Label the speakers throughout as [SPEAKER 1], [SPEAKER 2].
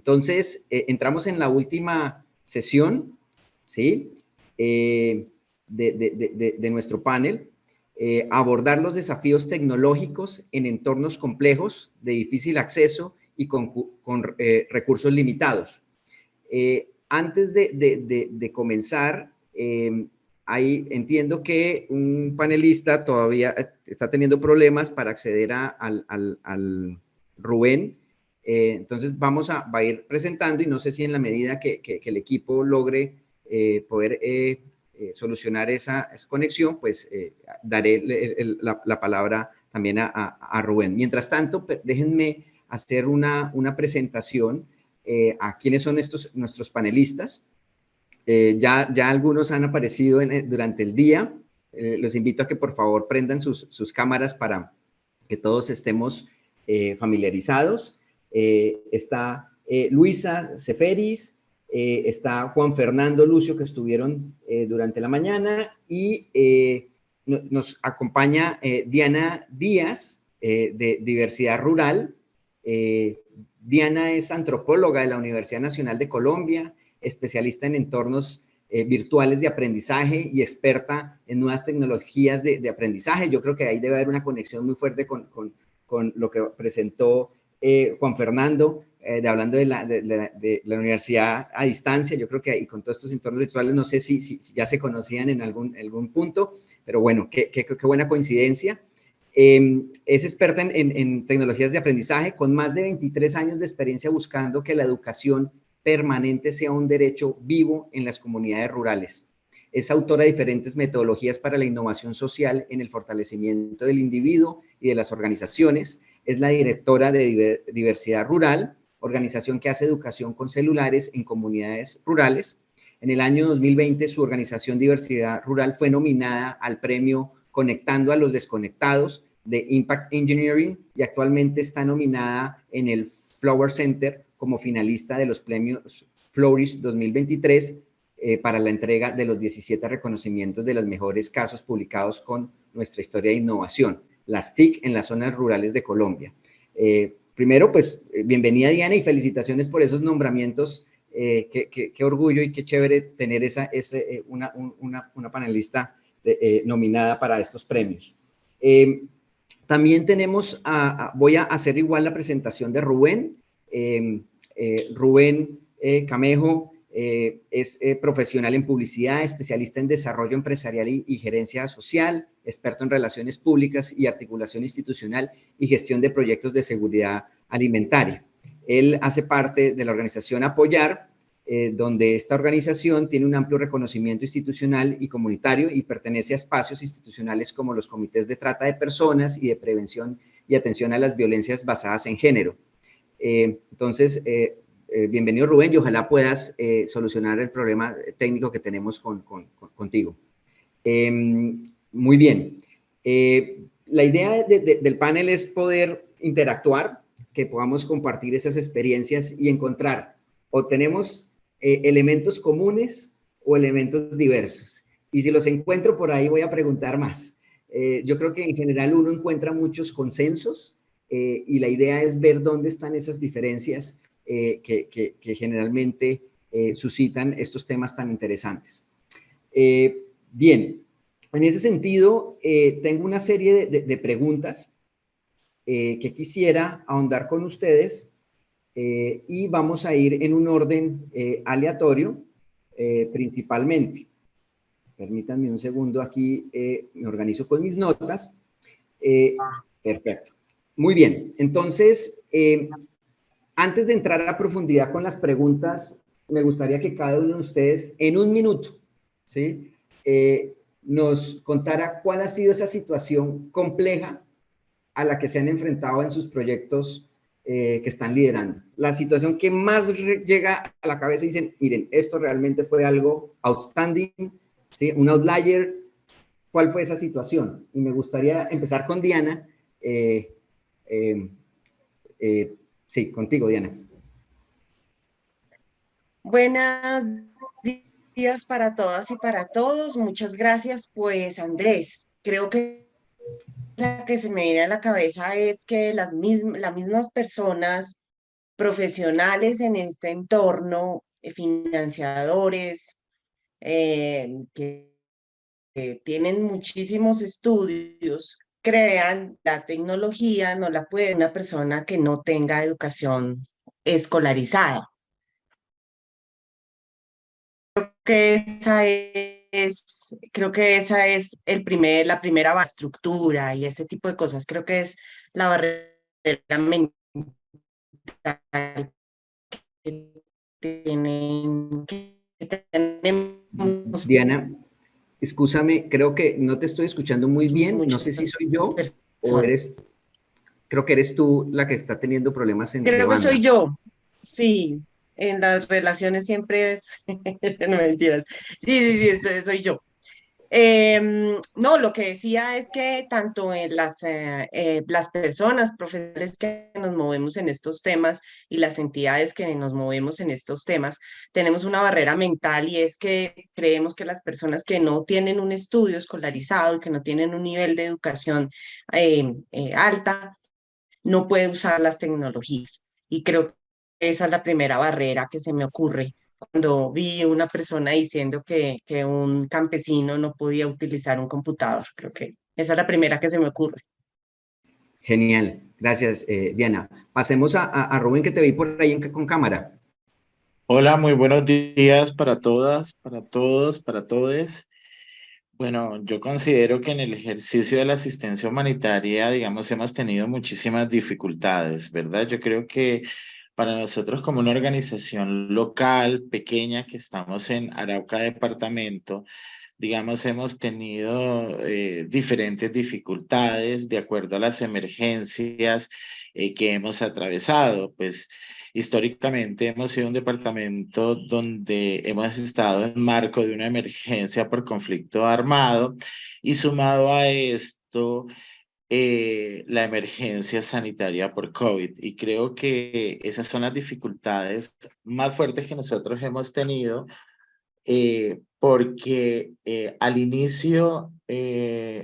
[SPEAKER 1] Entonces, entramos en la última sesión, ¿sí? De nuestro panel, abordar los desafíos tecnológicos en entornos complejos, de difícil acceso y con recursos limitados. Antes de comenzar, entiendo que un panelista todavía está teniendo problemas para acceder al Rubén. Entonces va a ir presentando y no sé si en la medida que el equipo logre poder solucionar esa conexión, pues daré la palabra también a Rubén. Mientras tanto, déjenme hacer una presentación a quiénes son nuestros panelistas. Ya algunos han aparecido durante el día. Los invito a que por favor prendan sus cámaras para que todos estemos familiarizados. Está Luisa Ceferis, está Juan Fernando Lucio, que estuvieron durante la mañana, y nos acompaña Diana Díaz, de Diversidad Rural. Diana es antropóloga de la Universidad Nacional de Colombia, especialista en entornos virtuales de aprendizaje y experta en nuevas tecnologías de aprendizaje. Yo creo que ahí debe haber una conexión muy fuerte con lo que presentó Juan Fernando, hablando de la universidad a distancia. Yo creo que y con todos estos entornos virtuales, no sé si ya se conocían en algún punto, pero bueno, qué buena coincidencia. Es experta en tecnologías de aprendizaje, con más de 23 años de experiencia buscando que la educación permanente sea un derecho vivo en las comunidades rurales. Es autora de diferentes metodologías para la innovación social en el fortalecimiento del individuo y de las organizaciones. Es la directora de Diversidad Rural, organización que hace educación con celulares en comunidades rurales. En el año 2020, su organización Diversidad Rural fue nominada al premio Conectando a los Desconectados de Impact Engineering y actualmente está nominada en el Flower Center como finalista de los premios Flourish 2023 para la entrega de los 17 reconocimientos de los mejores casos publicados con nuestra historia de innovación, las TIC en las zonas rurales de Colombia. Primero, pues, bienvenida Diana y felicitaciones por esos nombramientos. Qué orgullo y qué chévere tener una panelista nominada para estos premios. También tenemos, voy a hacer igual la presentación de Rubén. Rubén Camejo es profesional en publicidad, especialista en desarrollo empresarial y gerencia social, experto en relaciones públicas y articulación institucional y gestión de proyectos de seguridad alimentaria. Él hace parte de la organización Apoyar, donde esta organización tiene un amplio reconocimiento institucional y comunitario y pertenece a espacios institucionales como los comités de trata de personas y de prevención y atención a las violencias basadas en género. Entonces, bienvenido Rubén y ojalá puedas solucionar el problema técnico que tenemos contigo. Muy bien. La idea del panel es poder interactuar, que podamos compartir esas experiencias y encontrar o tenemos elementos comunes o elementos diversos. Y si los encuentro por ahí voy a preguntar más. Yo creo que en general uno encuentra muchos consensos y la idea es ver dónde están esas diferencias que generalmente suscitan estos temas tan interesantes. Bien, en ese sentido, tengo una serie de preguntas que quisiera ahondar con ustedes y vamos a ir en un orden aleatorio principalmente. Permítanme un segundo aquí, me organizo con mis notas. Perfecto. Muy bien, entonces, antes de entrar a profundidad con las preguntas, me gustaría que cada uno de ustedes, en un minuto, ¿sí? Nos contara cuál ha sido esa situación compleja a la que se han enfrentado en sus proyectos que están liderando. La situación que más llega a la cabeza y dicen, miren, esto realmente fue algo outstanding, ¿sí? Un outlier. ¿Cuál fue esa situación? Y me gustaría empezar con Diana. Sí, contigo, Diana.
[SPEAKER 2] Buenos días para todas y para todos. Muchas gracias. Pues, Andrés, creo que la que se me viene a la cabeza es que las mismas personas profesionales en este entorno, financiadores, que tienen muchísimos estudios, crean la tecnología, no la puede una persona que no tenga educación escolarizada. Creo que esa es la primera estructura y ese tipo de cosas. Creo que es la barrera mental que tenemos
[SPEAKER 1] Diana, escúchame, creo que no te estoy escuchando muy bien. No sé si
[SPEAKER 2] muchas
[SPEAKER 1] soy yo o
[SPEAKER 2] personas.
[SPEAKER 1] eres, creo que eres tú la que está teniendo problemas de
[SPEAKER 2] Creo que soy
[SPEAKER 1] banda.
[SPEAKER 2] yo, sí. En las relaciones siempre es, no mentiras. Sí, sí, sí, soy yo. No, lo que decía es que tanto en las personas profesionales que nos movemos en estos temas y las entidades que nos movemos en estos temas, tenemos una barrera mental y es que creemos que las personas que no tienen un estudio escolarizado y que no tienen un nivel de educación alta, no pueden usar las tecnologías. Y creo que esa es la primera barrera que se me ocurre cuando vi una persona diciendo que un campesino no podía utilizar un computador. Creo que esa es la primera que se me ocurre.
[SPEAKER 1] Genial, gracias, Diana. Pasemos a Rubén, que te vi por ahí con cámara.
[SPEAKER 3] Hola, muy buenos días para todas, para todos, para todes. Bueno, yo considero que en el ejercicio de la asistencia humanitaria, digamos, hemos tenido muchísimas dificultades, ¿verdad? Yo creo que para nosotros como una organización local, pequeña, que estamos en Arauca Departamento, digamos, hemos tenido diferentes dificultades de acuerdo a las emergencias que hemos atravesado. Pues históricamente hemos sido un departamento donde hemos estado en marco de una emergencia por conflicto armado y sumado a esto la emergencia sanitaria por COVID. Y creo que esas son las dificultades más fuertes que nosotros hemos tenido porque al inicio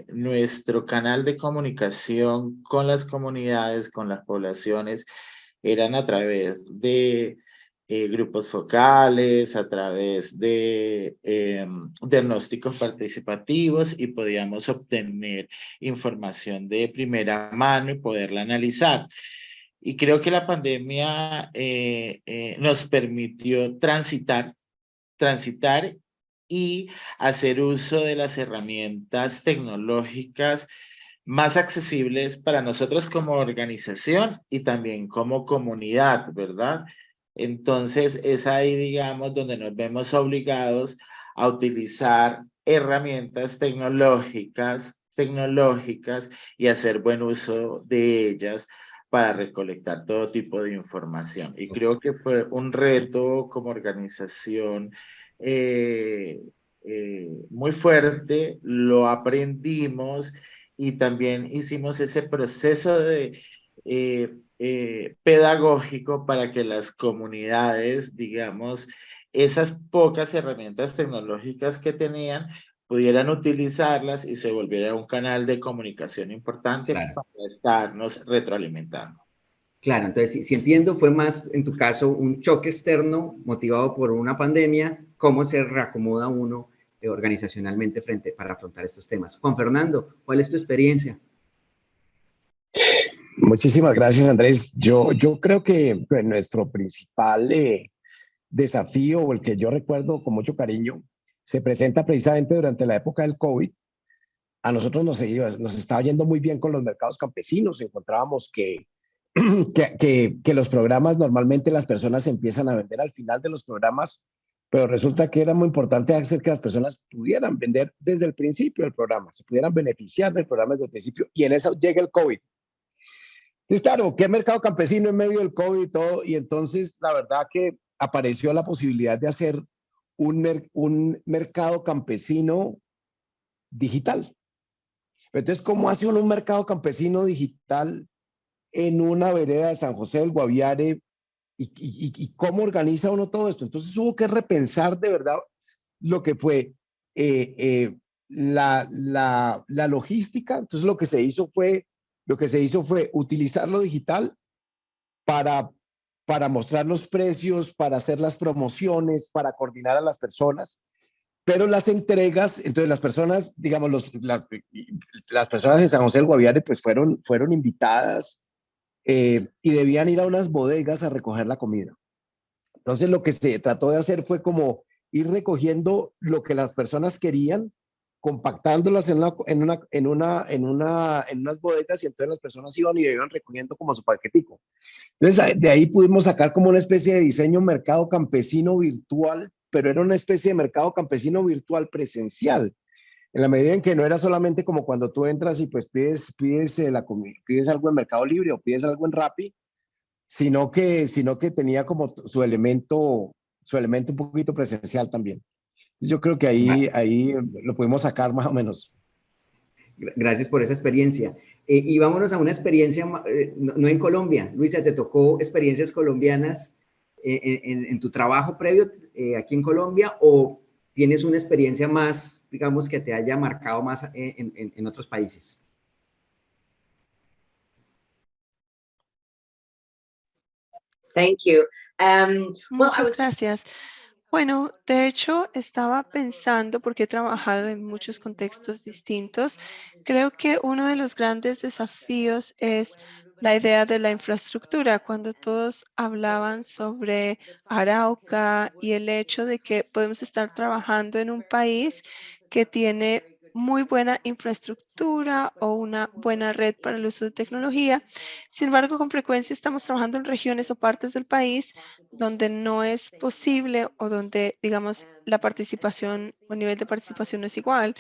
[SPEAKER 3] nuestro canal de comunicación con las comunidades, con las poblaciones, eran a través de grupos focales, a través de diagnósticos participativos y podíamos obtener información de primera mano y poderla analizar. Y creo que la pandemia nos permitió transitar y hacer uso de las herramientas tecnológicas más accesibles para nosotros como organización y también como comunidad, ¿verdad? Entonces es ahí, digamos, donde nos vemos obligados a utilizar herramientas tecnológicas y hacer buen uso de ellas para recolectar todo tipo de información. Y creo que fue un reto como organización eh, muy fuerte, lo aprendimos y también hicimos ese proceso de pedagógico para que las comunidades, digamos, esas pocas herramientas tecnológicas que tenían, pudieran utilizarlas y se volviera un canal de comunicación importante
[SPEAKER 1] Claro.
[SPEAKER 3] para estarnos retroalimentando.
[SPEAKER 1] Claro, entonces, si entiendo, fue más, en tu caso, un choque externo motivado por una pandemia, cómo se reacomoda uno organizacionalmente para afrontar estos temas. Juan Fernando, ¿cuál es tu experiencia?
[SPEAKER 4] Muchísimas gracias, Andrés. Yo creo que pues, nuestro principal desafío, o el que yo recuerdo con mucho cariño, se presenta precisamente durante la época del COVID. A nosotros nos estaba yendo muy bien con los mercados campesinos. Encontrábamos que los programas, normalmente las personas empiezan a vender al final de los programas, pero resulta que era muy importante hacer que las personas pudieran vender desde el principio del programa, se pudieran beneficiar del programa desde el principio, y en eso llega el COVID. Entonces, claro, ¿qué mercado campesino en medio del COVID y todo? Y entonces, la verdad que apareció la posibilidad de hacer un mercado campesino digital. Entonces, ¿cómo hace uno un mercado campesino digital en una vereda de San José del Guaviare? ¿Y cómo organiza uno todo esto? Entonces, hubo que repensar de verdad lo que fue la logística. Entonces, lo que se hizo fue utilizar lo digital para, para mostrar los precios, para hacer las promociones, para coordinar a las personas, pero las entregas, entonces las personas, digamos, las personas de San José del Guaviare, pues fueron invitadas y debían ir a unas bodegas a recoger la comida. Entonces lo que se trató de hacer fue como ir recogiendo lo que las personas querían, compactándolas en unas bodegas y entonces las personas iban y iban recogiendo como su paquetico. Entonces de ahí pudimos sacar como una especie de diseño mercado campesino virtual, pero era una especie de mercado campesino virtual presencial, en la medida en que no era solamente como cuando tú entras y pues pides algo en Mercado Libre o pides algo en Rappi, sino que tenía como su elemento un poquito presencial también. Yo creo que ahí lo pudimos sacar más o menos.
[SPEAKER 1] Gracias por esa experiencia. Y vámonos a una experiencia, no en Colombia. Luisa, ¿te tocó experiencias colombianas en tu trabajo previo aquí en Colombia o tienes una experiencia más, digamos, que te haya marcado más en otros países?
[SPEAKER 5] Thank you.
[SPEAKER 6] Muchas gracias. Bueno, de hecho, estaba pensando, porque he trabajado en muchos contextos distintos, creo que uno de los grandes desafíos es la idea de la infraestructura. Cuando todos hablaban sobre Arauca y el hecho de que podemos estar trabajando en un país que tiene muy buena infraestructura o una buena red para el uso de tecnología. Sin embargo, con frecuencia estamos trabajando en regiones o partes del país donde no es posible o donde, digamos, la participación o nivel de participación no es igual.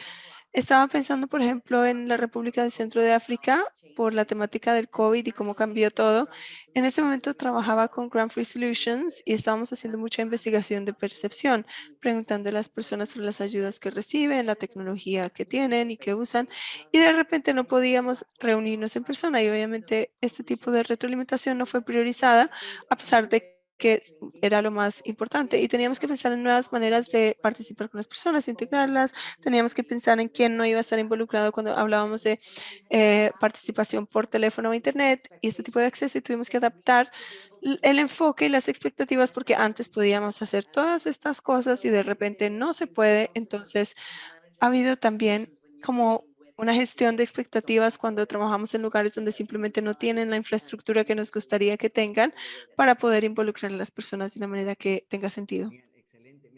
[SPEAKER 6] Estaba pensando, por ejemplo, en la República del Centro de África por la temática del COVID y cómo cambió todo. En ese momento trabajaba con Grand Free Solutions y estábamos haciendo mucha investigación de percepción, preguntando a las personas sobre las ayudas que reciben, la tecnología que tienen y que usan. Y de repente no podíamos reunirnos en persona y obviamente este tipo de retroalimentación no fue priorizada a pesar de que era lo más importante y teníamos que pensar en nuevas maneras de participar con las personas, integrarlas. Teníamos que pensar en quién no iba a estar involucrado cuando hablábamos de participación por teléfono o internet y este tipo de acceso y tuvimos que adaptar el enfoque y las expectativas porque antes podíamos hacer todas estas cosas y de repente no se puede. Entonces, ha habido también como una gestión de expectativas cuando trabajamos en lugares donde simplemente no tienen la infraestructura que nos gustaría que tengan para poder involucrar a las personas de una manera que tenga sentido.
[SPEAKER 1] Bien, excelente.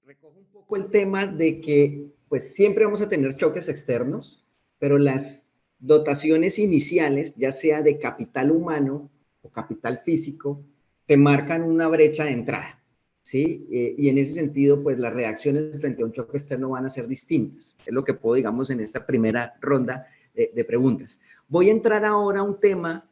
[SPEAKER 1] Recojo un poco el tema de que pues siempre vamos a tener choques externos, pero las dotaciones iniciales, ya sea de capital humano o capital físico, te marcan una brecha de entrada, ¿sí? Y en ese sentido, pues las reacciones frente a un choque externo van a ser distintas. Es lo que puedo, digamos, en esta primera ronda de preguntas. Voy a entrar ahora a un tema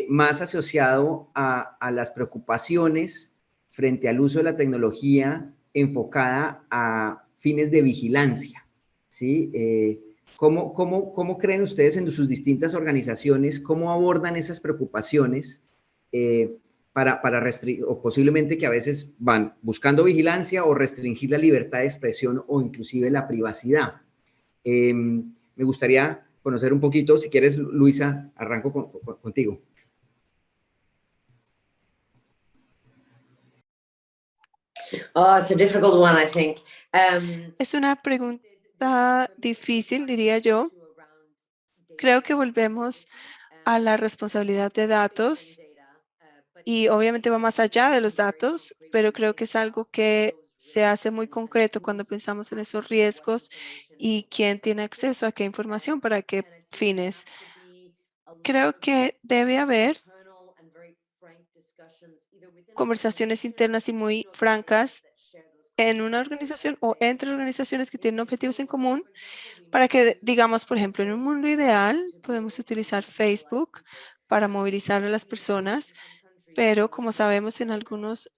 [SPEAKER 1] más asociado a las preocupaciones frente al uso de la tecnología enfocada a fines de vigilancia, ¿sí? ¿Cómo creen ustedes en sus distintas organizaciones, cómo abordan esas preocupaciones para restringir, o posiblemente que a veces van buscando vigilancia o restringir la libertad de expresión o inclusive la privacidad? Me gustaría conocer un poquito, si quieres, Luisa, arranco contigo.
[SPEAKER 5] Oh, it's a difficult one, I think.
[SPEAKER 6] Es una pregunta difícil, diría yo. Creo que volvemos a la responsabilidad de datos y obviamente va más allá de los datos, pero creo que es algo que se hace muy concreto cuando pensamos en esos riesgos y quién tiene acceso a qué información para qué fines. Creo que debe haber conversaciones internas y muy francas en una organización o entre organizaciones que tienen objetivos en común para que, digamos, por ejemplo, en un mundo ideal podemos utilizar Facebook para movilizar a las personas, pero como sabemos en algunos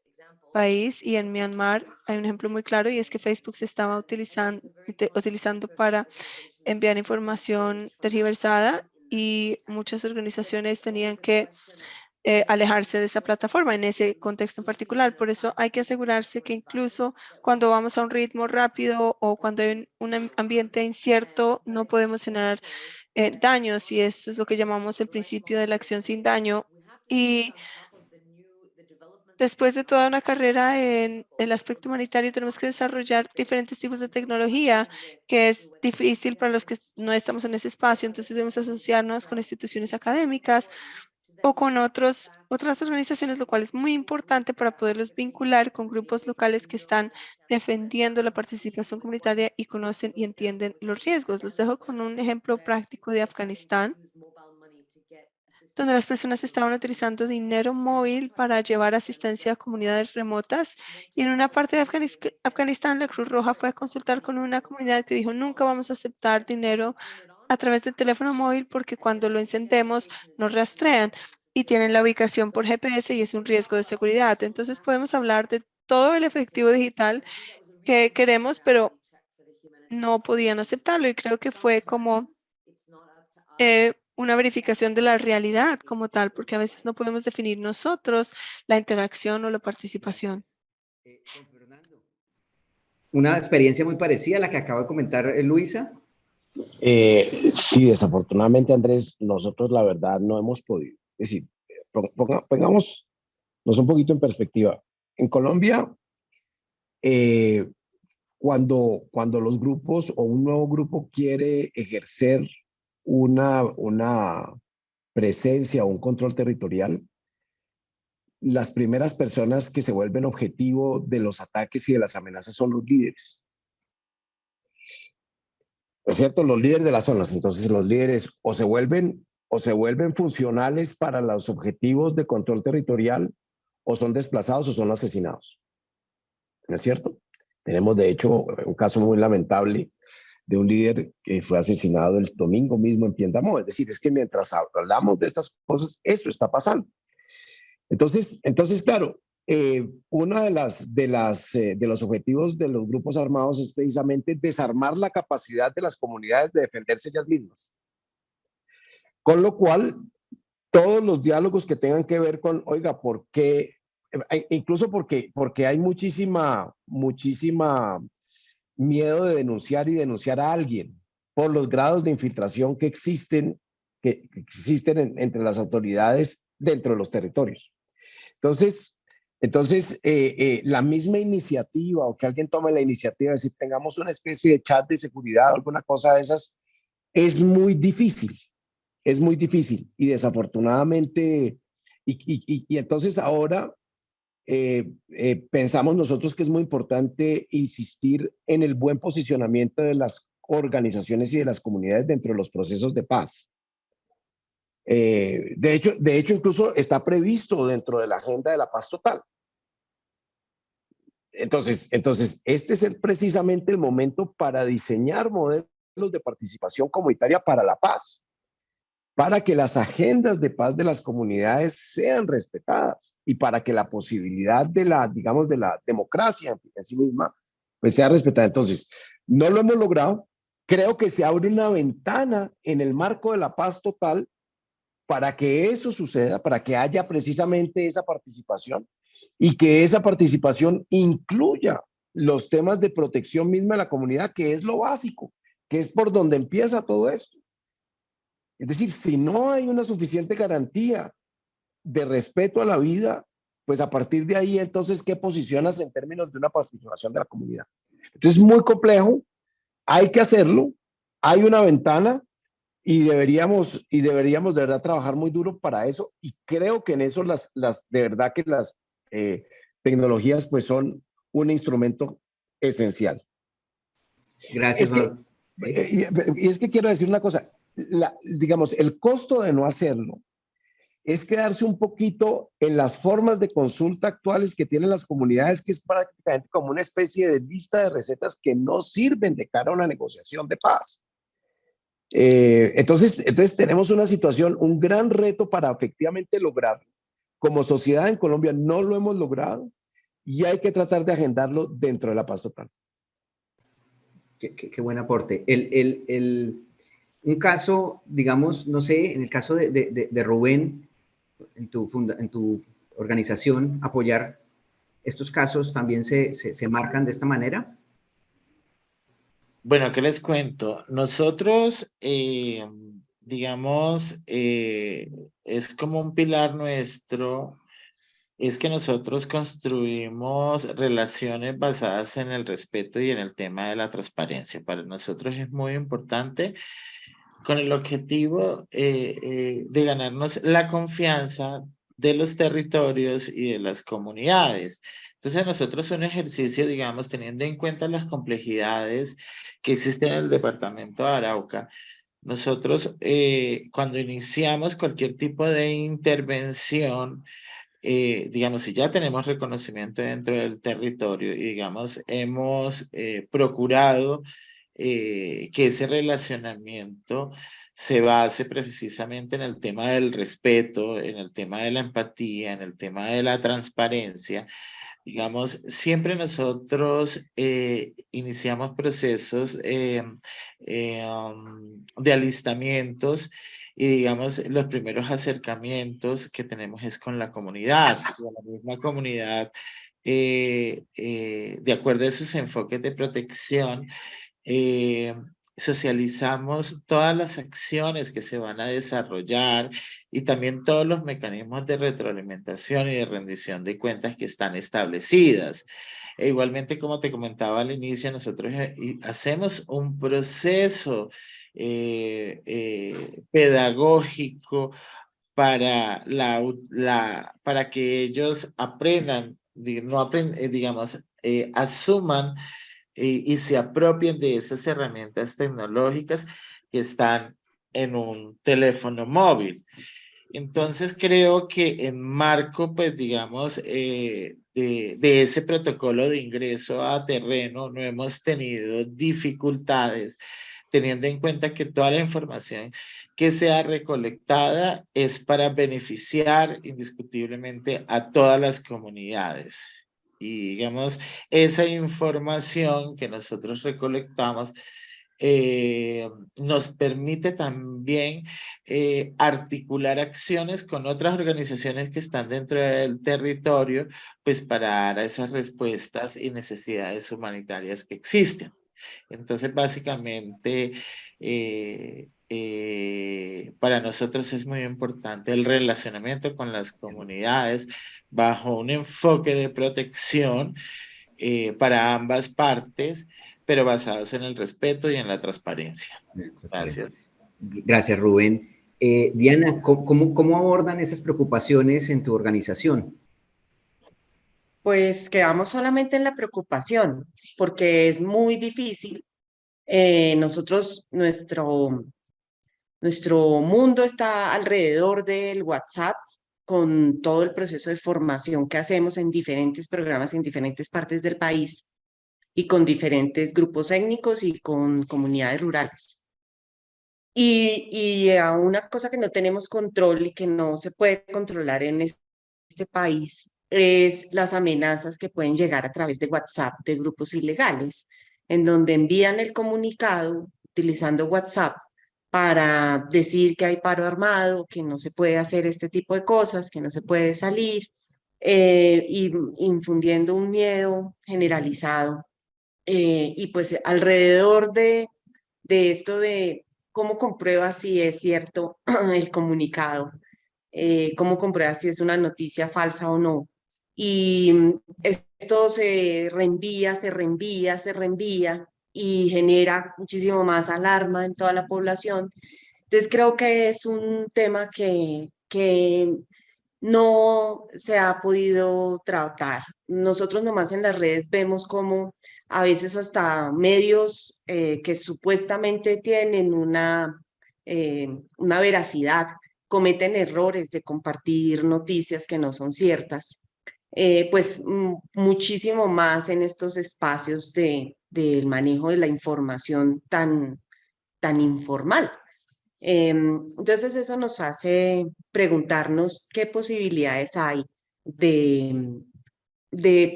[SPEAKER 6] países y en Myanmar hay un ejemplo muy claro y es que Facebook se estaba utilizando para enviar información tergiversada y muchas organizaciones tenían que alejarse de esa plataforma en ese contexto en particular. Por eso hay que asegurarse que incluso cuando vamos a un ritmo rápido o cuando hay un ambiente incierto, no podemos generar daños y eso es lo que llamamos el principio de la acción sin daño. Y después de toda una carrera en el aspecto humanitario, tenemos que desarrollar diferentes tipos de tecnología, que es difícil para los que no estamos en ese espacio. Entonces debemos asociarnos con instituciones académicas o con otras organizaciones, lo cual es muy importante para poderlos vincular con grupos locales que están defendiendo la participación comunitaria y conocen y entienden los riesgos. Los dejo con un ejemplo práctico de Afganistán, donde las personas estaban utilizando dinero móvil para llevar asistencia a comunidades remotas. Y en una parte de Afganistán, la Cruz Roja fue a consultar con una comunidad que dijo, nunca vamos a aceptar dinero a través del teléfono móvil porque cuando lo encendemos nos rastrean y tienen la ubicación por GPS y es un riesgo de seguridad. Entonces podemos hablar de todo el efectivo digital que queremos, pero no podían aceptarlo y creo que fue como una verificación de la realidad como tal, porque a veces no podemos definir nosotros la interacción o la participación.
[SPEAKER 1] Don Fernando, una experiencia muy parecida a la que acaba de comentar Luisa.
[SPEAKER 4] Sí, desafortunadamente, Andrés, nosotros la verdad no hemos podido. Es decir, pongámonos un poquito en perspectiva. En Colombia, cuando los grupos o un nuevo grupo quiere ejercer una presencia o un control territorial, las primeras personas que se vuelven objetivo de los ataques y de las amenazas son los líderes. ¿Es cierto? Los líderes de las zonas. Entonces los líderes o se vuelven funcionales para los objetivos de control territorial o son desplazados o son asesinados. ¿No es cierto? Tenemos de hecho un caso muy lamentable de un líder que fue asesinado el domingo mismo en Piendamó. Es decir, es que mientras hablamos de estas cosas, esto está pasando. Entonces claro, uno de los objetivos de los grupos armados es precisamente desarmar la capacidad de las comunidades de defenderse ellas mismas. Con lo cual, todos los diálogos que tengan que ver con, oiga, ¿por qué? Incluso porque hay muchísima miedo de denunciar a alguien por los grados de infiltración que existen entre las autoridades dentro de los territorios. Entonces la misma iniciativa o que alguien tome la iniciativa de decir, tengamos una especie de chat de seguridad o alguna cosa de esas, es muy difícil y desafortunadamente, y entonces ahora pensamos nosotros que es muy importante insistir en el buen posicionamiento de las organizaciones y de las comunidades dentro de los procesos de paz. De hecho, incluso está previsto dentro de la agenda de la paz total. Entonces este es precisamente el momento para diseñar modelos de participación comunitaria para la paz, para que las agendas de paz de las comunidades sean respetadas y para que la posibilidad de la democracia en sí misma, pues sea respetada. Entonces, no lo hemos logrado. Creo que se abre una ventana en el marco de la paz total para que eso suceda, para que haya precisamente esa participación y que esa participación incluya los temas de protección misma de la comunidad, que es lo básico, que es por donde empieza todo esto. Es decir, si no hay una suficiente garantía de respeto a la vida, pues a partir de ahí, entonces, ¿qué posicionas en términos de una participación de la comunidad? Entonces, es muy complejo, hay que hacerlo, hay una ventana y deberíamos de verdad trabajar muy duro para eso y creo que en eso de verdad que las tecnologías pues son un instrumento esencial.
[SPEAKER 1] Gracias.
[SPEAKER 4] Y es que quiero decir una cosa, digamos, el costo de no hacerlo es quedarse un poquito en las formas de consulta actuales que tienen las comunidades, que es prácticamente como una especie de lista de recetas que no sirven de cara a una negociación de paz. Entonces tenemos una situación, un gran reto para efectivamente lograrlo. Como sociedad en Colombia no lo hemos logrado y hay que tratar de agendarlo dentro de la paz total.
[SPEAKER 1] Qué buen aporte. Un caso, digamos, no sé, en el caso de Rubén, en tu organización, apoyar estos casos también se marcan de esta manera.
[SPEAKER 3] Bueno, ¿qué les cuento? Nosotros, digamos, es como un pilar nuestro es que nosotros construimos relaciones basadas en el respeto y en el tema de la transparencia. Para nosotros es muy importante con el objetivo de ganarnos la confianza de los territorios y de las comunidades. Entonces nosotros un ejercicio, digamos, teniendo en cuenta las complejidades que existen en el departamento de Arauca, nosotros cuando iniciamos cualquier tipo de intervención, digamos, si ya tenemos reconocimiento dentro del territorio y, digamos, hemos procurado que ese relacionamiento se base precisamente en el tema del respeto, en el tema de la empatía, en el tema de la transparencia. Digamos, siempre nosotros iniciamos procesos de alistamientos y digamos, los primeros acercamientos que tenemos es con la comunidad, con la misma comunidad, de acuerdo a esos enfoques de protección, eh, socializamos todas las acciones que se van a desarrollar y también todos los mecanismos de retroalimentación y de rendición de cuentas que están establecidas. E igualmente, como te comentaba al inicio, nosotros hacemos un proceso pedagógico para, para que ellos aprendan, digamos, asuman y se apropien de esas herramientas tecnológicas que están en un teléfono móvil. Entonces creo que en marco, pues digamos, de ese protocolo de ingreso a terreno, no hemos tenido dificultades, teniendo en cuenta que toda la información que sea recolectada es para beneficiar indiscutiblemente a todas las comunidades. Y digamos, esa información que nosotros recolectamos nos permite también articular acciones con otras organizaciones que están dentro del territorio, pues para dar a esas respuestas y necesidades humanitarias que existen. Entonces, básicamente, para nosotros es muy importante el relacionamiento con las comunidades bajo un enfoque de protección para ambas partes, pero basados en el respeto y en la transparencia. Gracias.
[SPEAKER 1] Gracias, Rubén. Diana, ¿cómo abordan esas preocupaciones en tu organización?
[SPEAKER 2] Pues quedamos solamente en la preocupación, porque es muy difícil. Nuestro mundo está alrededor del WhatsApp, con todo el proceso de formación que hacemos en diferentes programas en diferentes partes del país y con diferentes grupos étnicos y con comunidades rurales. Y a una cosa que no tenemos control y que no se puede controlar en este país es las amenazas que pueden llegar a través de WhatsApp de grupos ilegales, en donde envían el comunicado utilizando WhatsApp para decir que hay paro armado, que no se puede hacer este tipo de cosas, que no se puede salir, y infundiendo un miedo generalizado. Y pues alrededor de esto de cómo compruebas si es cierto el comunicado, cómo compruebas si es una noticia falsa o no. Y esto se reenvía, se reenvía, se reenvía y genera muchísimo más alarma en toda la población. Entonces creo que es un tema que no se ha podido tratar. Nosotros nomás en las redes vemos como a veces hasta medios que supuestamente tienen una veracidad cometen errores de compartir noticias que no son ciertas. Pues muchísimo más en estos espacios del manejo de la información tan informal. Entonces eso nos hace preguntarnos qué posibilidades hay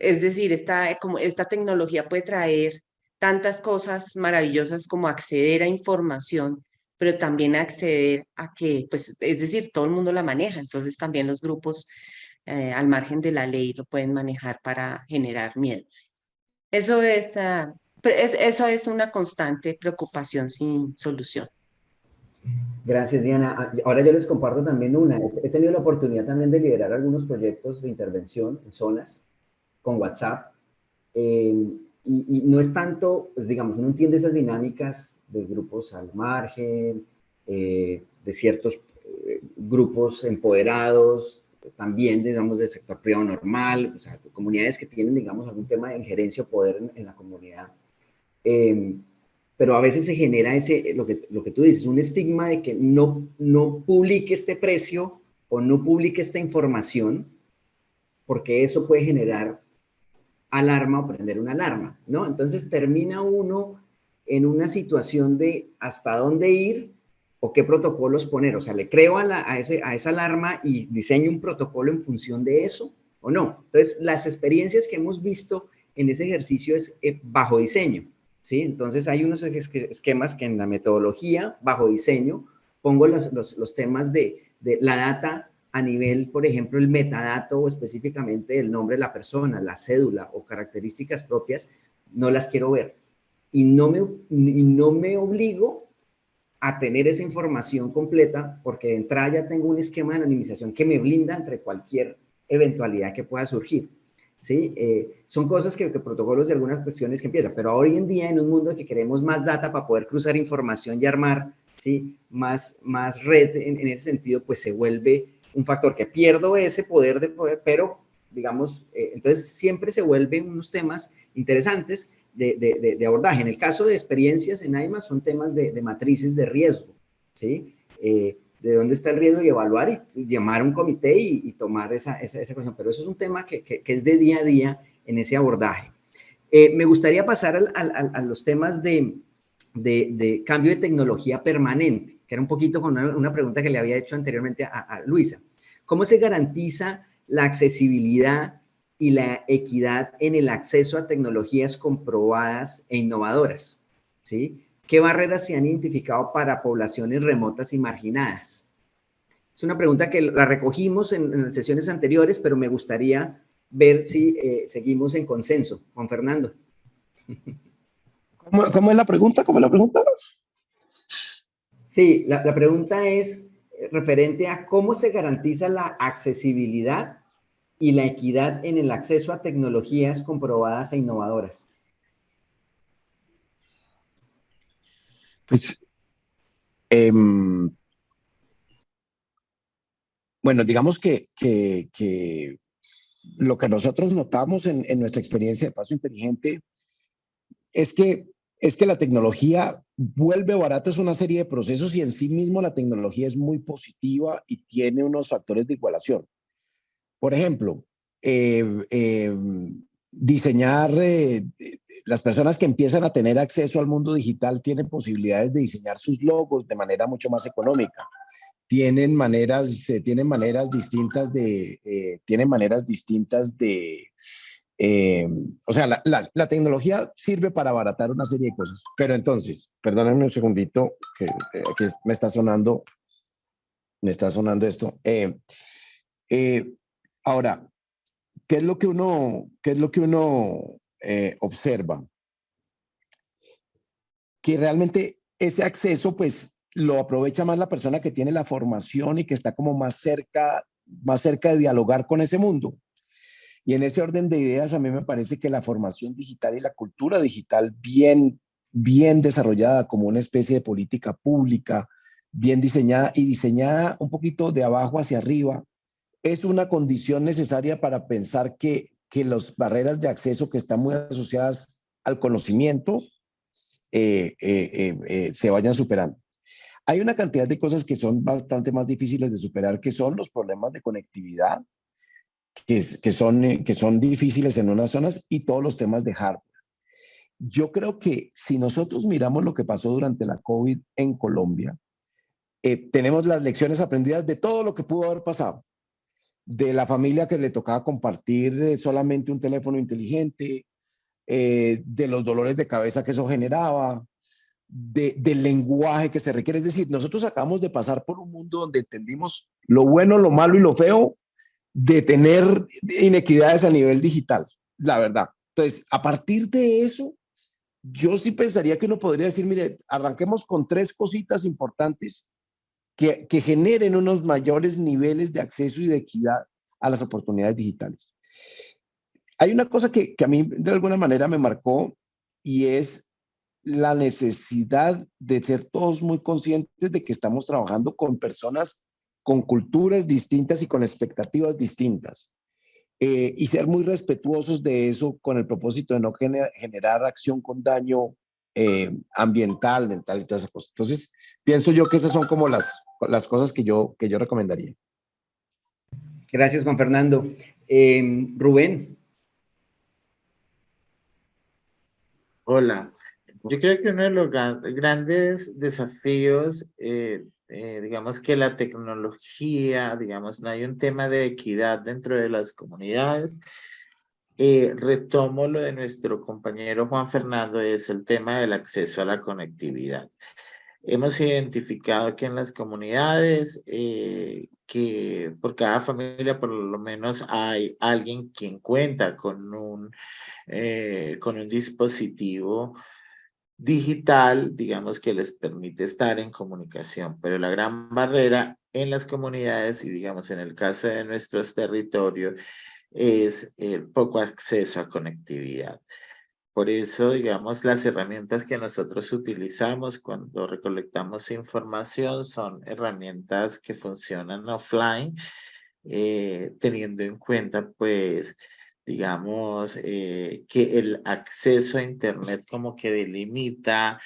[SPEAKER 2] es decir, esta tecnología puede traer tantas cosas maravillosas como acceder a información, pero también acceder a que, pues, es decir, todo el mundo la maneja, entonces también los grupos al margen de la ley lo pueden manejar para generar miedo. Eso es una constante preocupación sin solución.
[SPEAKER 1] Gracias, Diana. Ahora yo les comparto también una. He tenido la oportunidad también de liderar algunos proyectos de intervención en zonas con WhatsApp. Y no es tanto, pues digamos, uno entiende esas dinámicas de grupos al margen, de ciertos grupos empoderados, también, digamos, del sector privado normal, o sea, comunidades que tienen, digamos, algún tema de injerencia o poder en la comunidad. Pero a veces se genera lo que tú dices, un estigma de que no publique este precio o no publique esta información, porque eso puede generar alarma o prender una alarma, ¿no? Entonces termina uno en una situación de hasta dónde ir o qué protocolos poner. O sea, le creo a esa alarma y diseño un protocolo en función de eso o no. Entonces, las experiencias que hemos visto en ese ejercicio es bajo diseño, ¿sí? Entonces, hay unos esquemas que en la metodología, bajo diseño, pongo los temas de la data a nivel, por ejemplo, el metadato o específicamente el nombre de la persona, la cédula o características propias, no las quiero ver. Y no me obligo a tener esa información completa porque de entrada ya tengo un esquema de anonimización que me blinda entre cualquier eventualidad que pueda surgir. ¿Sí? Son cosas que protocolos de algunas cuestiones que empiezan, pero hoy en día en un mundo que queremos más data para poder cruzar información y armar, ¿sí? más red en ese sentido, pues se vuelve un factor que pierdo ese poder de poder, pero digamos, entonces siempre se vuelven unos temas interesantes de abordaje. En el caso de experiencias en IMAX son temas de matrices de riesgo, ¿sí? De dónde está el riesgo y evaluar y llamar a un comité y tomar esa cuestión. Pero eso es un tema que es de día a día en ese abordaje. Me gustaría pasar a los temas de cambio de tecnología permanente, que era un poquito con una pregunta que le había hecho anteriormente a Luisa. ¿Cómo se garantiza la accesibilidad y la equidad en el acceso a tecnologías comprobadas e innovadoras? ¿Sí? ¿Qué barreras se han identificado para poblaciones remotas y marginadas? Es una pregunta que la recogimos en sesiones anteriores, pero me gustaría ver si seguimos en consenso. Juan Fernando.
[SPEAKER 4] ¿Cómo es la pregunta? ¿Cómo es la pregunta?
[SPEAKER 1] Sí, la pregunta es referente a cómo se garantiza la accesibilidad y la equidad en el acceso a tecnologías comprobadas e innovadoras.
[SPEAKER 4] Pues, bueno, digamos que lo que nosotros notamos en nuestra experiencia de paso inteligente es que la tecnología vuelve baratas una serie de procesos y en sí mismo la tecnología es muy positiva y tiene unos factores de igualación. Por ejemplo, diseñar, las personas que empiezan a tener acceso al mundo digital tienen posibilidades de diseñar sus logos de manera mucho más económica. Tienen maneras distintas de o sea, la tecnología sirve para abaratar una serie de cosas. Pero entonces, perdónenme un segundito, que aquí me está sonando esto. Ahora, ¿qué es lo que uno observa? Que realmente ese acceso, pues, lo aprovecha más la persona que tiene la formación y que está como más cerca de dialogar con ese mundo. Y en ese orden de ideas, a mí me parece que la formación digital y la cultura digital bien desarrollada como una especie de política pública, bien diseñada y diseñada un poquito de abajo hacia arriba, es una condición necesaria para pensar que las barreras de acceso que están muy asociadas al conocimiento se vayan superando. Hay una cantidad de cosas que son bastante más difíciles de superar, que son los problemas de conectividad, que son difíciles en unas zonas, y todos los temas de hardware. Yo creo que si nosotros miramos lo que pasó durante la COVID en Colombia, tenemos las lecciones aprendidas de todo lo que pudo haber pasado. De la familia que le tocaba compartir solamente un teléfono inteligente, de los dolores de cabeza que eso generaba, del lenguaje que se requiere. Es decir, nosotros acabamos de pasar por un mundo donde entendimos lo bueno, lo malo y lo feo de tener inequidades a nivel digital, la verdad. Entonces, a partir de eso, yo sí pensaría que uno podría decir, mire, arranquemos con 3 cositas importantes que generen unos mayores niveles de acceso y de equidad a las oportunidades digitales. Hay una cosa que a mí de alguna manera me marcó y es la necesidad de ser todos muy conscientes de que estamos trabajando con personas con culturas distintas y con expectativas distintas. Y ser muy respetuosos de eso con el propósito de no generar acción con daño ambiental, mental y todas esas cosas. Entonces, pienso yo que esas son como las cosas que yo recomendaría.
[SPEAKER 1] Gracias, Juan Fernando. Rubén.
[SPEAKER 3] Hola, yo creo que uno de los grandes desafíos, digamos que la tecnología, digamos, no hay un tema de equidad dentro de las comunidades. Retomo lo de nuestro compañero Juan Fernando, es el tema del acceso a la conectividad. Hemos identificado que en las comunidades, que por cada familia por lo menos hay alguien quien cuenta con un dispositivo digital, digamos, que les permite estar en comunicación, pero la gran barrera en las comunidades y digamos en el caso de nuestros territorios es el poco acceso a conectividad. Por eso, digamos, las herramientas que nosotros utilizamos cuando recolectamos información son herramientas que funcionan offline, teniendo en cuenta, pues, digamos, que el acceso a Internet como que delimita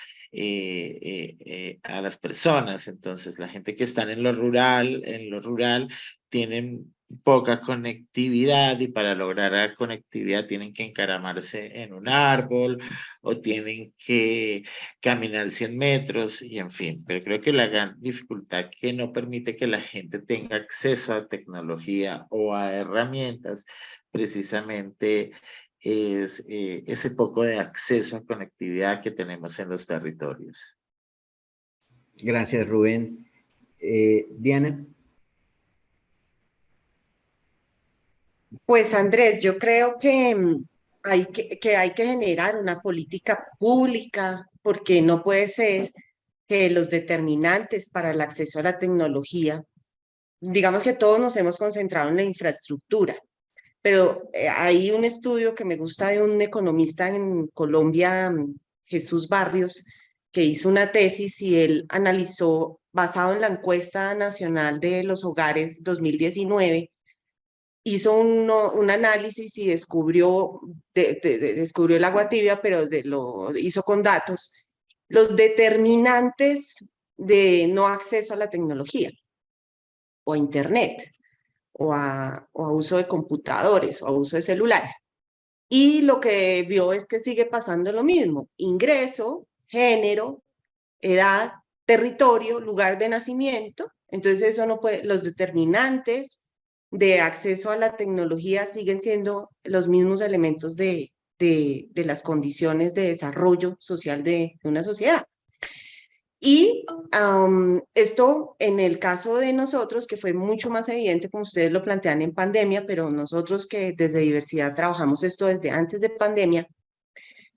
[SPEAKER 3] a las personas. Entonces, la gente que está en lo rural, tienen poca conectividad y para lograr la conectividad tienen que encaramarse en un árbol o tienen que caminar 100 metros y en fin. Pero creo que la gran dificultad que no permite que la gente tenga acceso a tecnología o a herramientas precisamente es ese poco de acceso a conectividad que tenemos en los territorios.
[SPEAKER 1] Gracias, Rubén. Diana.
[SPEAKER 2] Pues Andrés, yo creo que hay que generar una política pública porque no puede ser que los determinantes para el acceso a la tecnología, digamos que todos nos hemos concentrado en la infraestructura, pero hay un estudio que me gusta de un economista en Colombia, Jesús Barrios, que hizo una tesis y él analizó, basado en la encuesta nacional de los hogares 2019, hizo un análisis y descubrió, descubrió el agua tibia, pero lo hizo con datos, los determinantes de no acceso a la tecnología o a Internet o a uso de computadores o a uso de celulares. Y lo que vio es que sigue pasando lo mismo: ingreso, género, edad, territorio, lugar de nacimiento. Entonces eso no puede, los determinantes de acceso a la tecnología siguen siendo los mismos elementos de las condiciones de desarrollo social de una sociedad. Y esto en el caso de nosotros, que fue mucho más evidente, como ustedes lo plantean, en pandemia, pero nosotros que desde diversidad trabajamos esto desde antes de pandemia,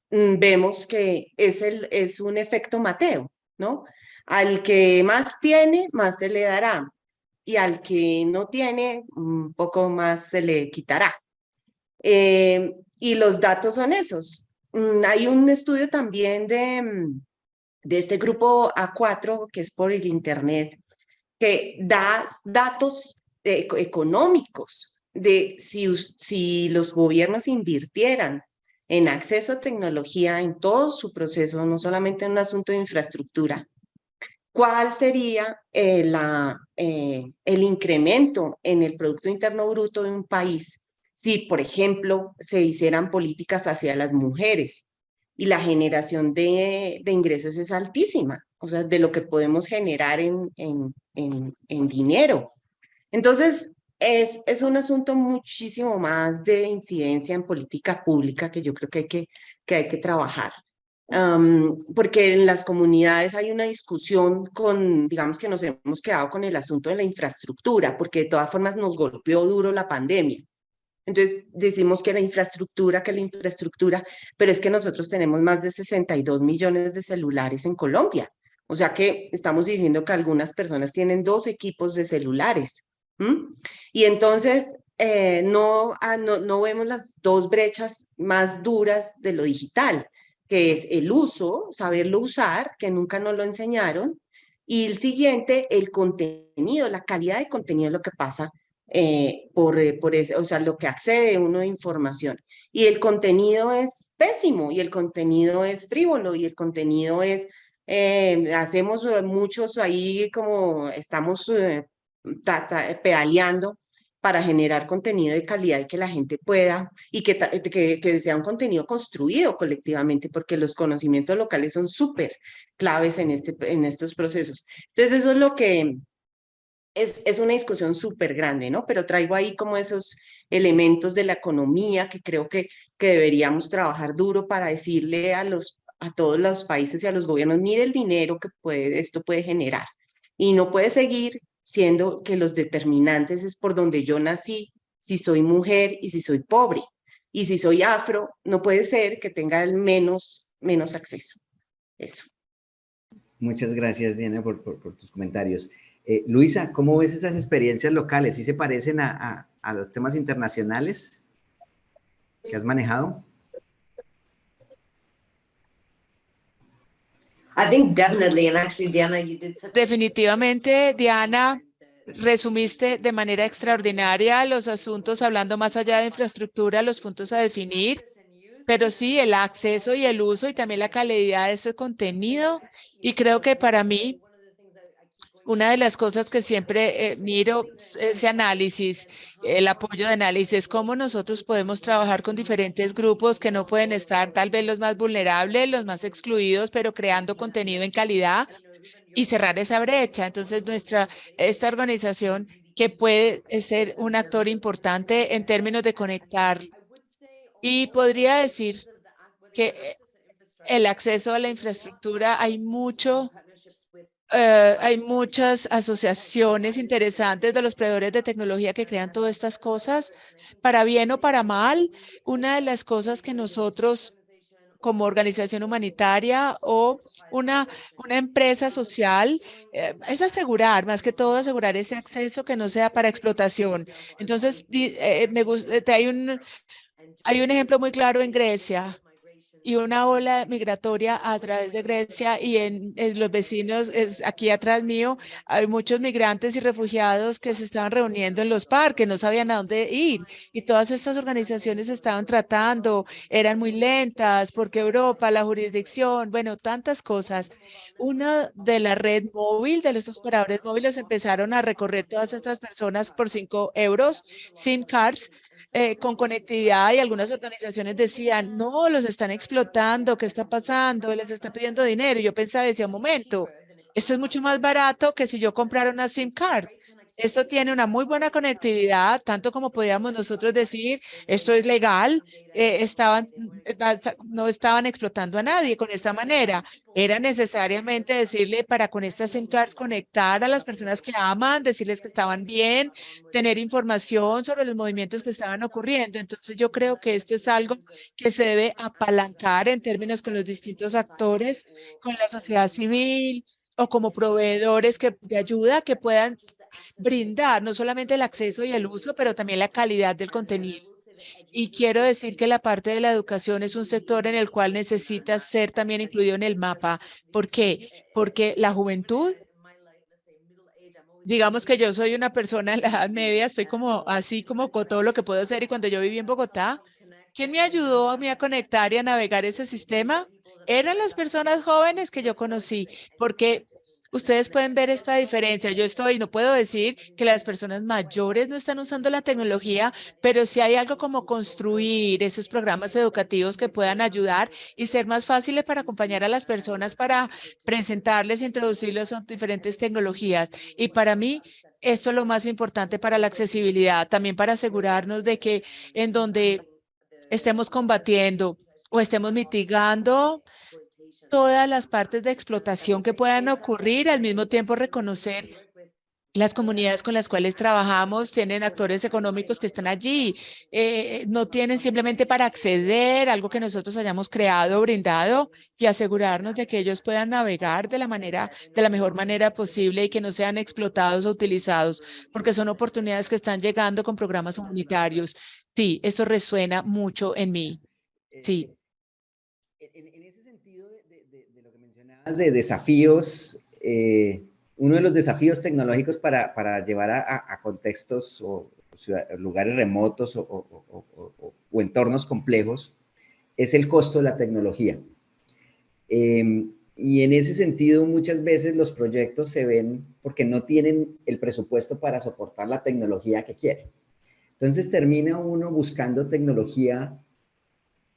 [SPEAKER 2] vemos que es un efecto Mateo, ¿no? Al que más tiene, más se le dará, y al que no tiene, un poco más se le quitará. Y los datos son esos. Hay un estudio también de este grupo A4, que es por el Internet, que da datos económicos de si los gobiernos invirtieran en acceso a tecnología en todo su proceso, no solamente en un asunto de infraestructura, ¿cuál sería el incremento en el Producto Interno Bruto de un país si, por ejemplo, se hicieran políticas hacia las mujeres? Y la generación de ingresos es altísima, o sea, de lo que podemos generar en dinero. Entonces, es un asunto muchísimo más de incidencia en política pública que yo creo que hay que trabajar. Porque en las comunidades hay una discusión digamos que nos hemos quedado con el asunto de la infraestructura, porque de todas formas nos golpeó duro la pandemia. Entonces decimos que la infraestructura, pero es que nosotros tenemos más de 62 millones de celulares en Colombia. O sea que estamos diciendo que algunas personas tienen 2 equipos de celulares. Y entonces no vemos las 2 brechas más duras de lo digital, que es el uso, saberlo usar, que nunca nos lo enseñaron, y el siguiente, el contenido, la calidad de contenido, lo que pasa por eso, o sea, lo que accede uno de información. Y el contenido es pésimo, y el contenido es frívolo, y el contenido es, hacemos muchos ahí como estamos pedaleando para generar contenido de calidad y que la gente pueda, y que sea un contenido construido colectivamente, porque los conocimientos locales son súper claves en estos procesos. Entonces, eso es lo que es una discusión súper grande, ¿no? Pero traigo ahí como esos elementos de la economía que creo que deberíamos trabajar duro para decirle a todos los países y a los gobiernos, mire el dinero que esto puede generar. Y no puede seguir siendo que los determinantes es por donde yo nací, si soy mujer y si soy pobre. Y si soy afro, no puede ser que tenga el menos acceso. Eso.
[SPEAKER 1] Muchas gracias, Diana, por tus comentarios. Luisa, ¿cómo ves esas experiencias locales? ¿Sí se parecen a los temas internacionales que has manejado?
[SPEAKER 5] I think definitely, and actually, Diana, you did such
[SPEAKER 7] Definitivamente, Diana, resumiste de manera extraordinaria los asuntos, hablando más allá de infraestructura, los puntos a definir, pero sí el acceso y el uso y también la calidad de ese contenido. Y creo que para mí, una de las cosas que siempre miro ese análisis, el apoyo de análisis, cómo nosotros podemos trabajar con diferentes grupos que no pueden estar tal vez los más vulnerables, los más excluidos, pero creando contenido en calidad y cerrar esa brecha. Entonces, esta organización que puede ser un actor importante en términos de conectar. Y podría decir que el acceso a la infraestructura, hay muchas asociaciones interesantes de los proveedores de tecnología que crean todas estas cosas, para bien o para mal. Una de las cosas que nosotros como organización humanitaria o una empresa social, es asegurar, más que todo, asegurar ese acceso que no sea para explotación. Entonces, hay un ejemplo muy claro en Grecia y una ola migratoria a través de Grecia y en los vecinos, aquí atrás mío, hay muchos migrantes y refugiados que se estaban reuniendo en los parques, no sabían a dónde ir y todas estas organizaciones estaban tratando, eran muy lentas porque Europa, la jurisdicción, bueno, tantas cosas. Una de la red móvil, de estos operadores móviles, empezaron a recorrer todas estas personas por 5 euros, SIM cards, con conectividad, y algunas organizaciones decían, no, los están explotando, ¿qué está pasando? Les está pidiendo dinero. Y yo pensaba, decía, un momento, esto es mucho más barato que si yo comprara una SIM card. Esto tiene una muy buena conectividad, tanto como podíamos nosotros decir, esto es legal, no estaban explotando a nadie con esta manera. Era necesariamente decirle para con estas SIM cards conectar a las personas que aman, decirles que estaban bien, tener información sobre los movimientos que estaban ocurriendo. Entonces yo creo que esto es algo que se debe apalancar en términos con los distintos actores, con la sociedad civil o como proveedores de ayuda que puedan brindar no solamente el acceso y el uso, pero también la calidad del contenido. Y quiero decir que la parte de la educación es un sector en el cual necesita ser también incluido en el mapa. ¿Por qué? Porque la juventud, digamos que yo soy una persona en la edad media, estoy como así como con todo lo que puedo hacer, y cuando yo viví en Bogotá, ¿quién me ayudó a mí a conectar y a navegar ese sistema? Eran las personas jóvenes que yo conocí, porque ustedes pueden ver esta diferencia. No puedo decir que las personas mayores no están usando la tecnología, pero sí hay algo como construir esos programas educativos que puedan ayudar y ser más fáciles para acompañar a las personas, para presentarles, introducirles a diferentes tecnologías. Y para mí, esto es lo más importante para la accesibilidad, también para asegurarnos de que en donde estemos combatiendo o estemos mitigando todas las partes de explotación que puedan ocurrir, al mismo tiempo reconocer Las comunidades con las cuales trabajamos tienen actores económicos que están allí, no tienen simplemente para acceder a algo que nosotros hayamos creado, brindado y asegurarnos de que ellos puedan navegar de la mejor manera posible y que no sean explotados o utilizados, porque son oportunidades que están llegando con programas humanitarios. Sí, esto resuena mucho en mí. Sí.
[SPEAKER 1] En ese sentido de lo que mencionabas de desafíos, uno de los desafíos tecnológicos para llevar a contextos o lugares remotos o entornos complejos es el costo de la tecnología. Y en ese sentido, muchas veces los proyectos se ven porque no tienen el presupuesto para soportar la tecnología que quieren. Entonces termina uno buscando tecnología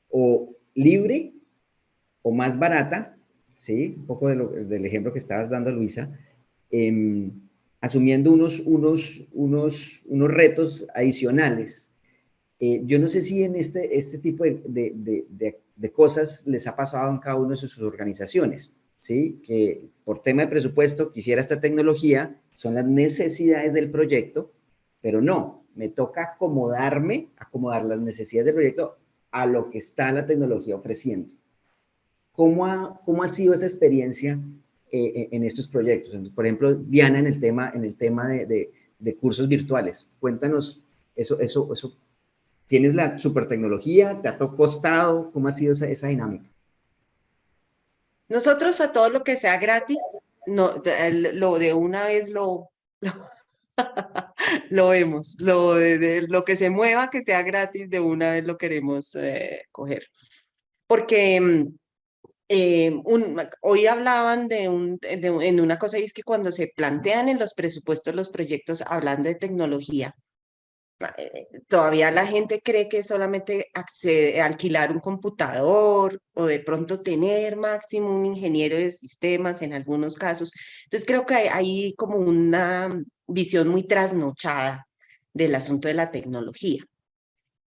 [SPEAKER 1] o libre o más barata, ¿sí? Un poco del ejemplo que estabas dando, Luisa, asumiendo unos retos adicionales. Yo no sé si en este tipo de cosas les ha pasado en cada una de sus organizaciones, ¿sí? Que por tema de presupuesto quisiera esta tecnología, son las necesidades del proyecto, pero no, me toca acomodar las necesidades del proyecto a lo que está la tecnología ofreciendo. ¿Cómo ha sido esa experiencia en estos proyectos? Por ejemplo, Diana, en el tema de cursos virtuales. Cuéntanos eso. ¿Tienes la super tecnología? ¿Te ha costado? ¿Cómo ha sido esa dinámica?
[SPEAKER 2] Nosotros a todo lo que sea gratis, no, lo de una vez lo vemos, lo que se mueva, que sea gratis, de una vez lo queremos coger. Porque hoy hablaban en una cosa, y es que cuando se plantean en los presupuestos los proyectos hablando de tecnología, todavía la gente cree que solamente alquilar un computador o de pronto tener máximo un ingeniero de sistemas en algunos casos. Entonces creo que hay como una visión muy trasnochada del asunto de la tecnología.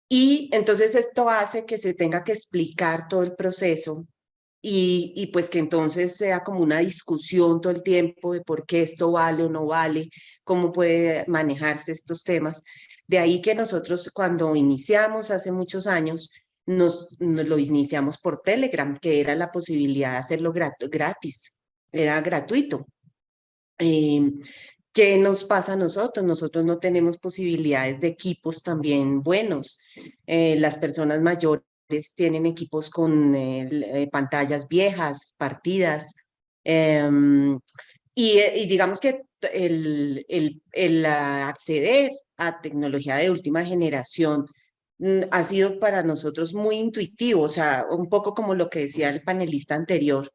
[SPEAKER 2] Y entonces esto hace que se tenga que explicar todo el proceso y pues que entonces sea como una discusión todo el tiempo de por qué esto vale o no vale, cómo puede manejarse estos temas. De ahí que nosotros cuando iniciamos hace muchos años, nos lo iniciamos por Telegram, que era la posibilidad de hacerlo gratis, era gratuito. ¿Qué nos pasa a nosotros? Nosotros no tenemos posibilidades de equipos también buenos. Las personas mayores tienen equipos con pantallas viejas, partidas. Y digamos que el acceder a tecnología de última generación ha sido para nosotros muy intuitivo, o sea, un poco como lo que decía el panelista anterior,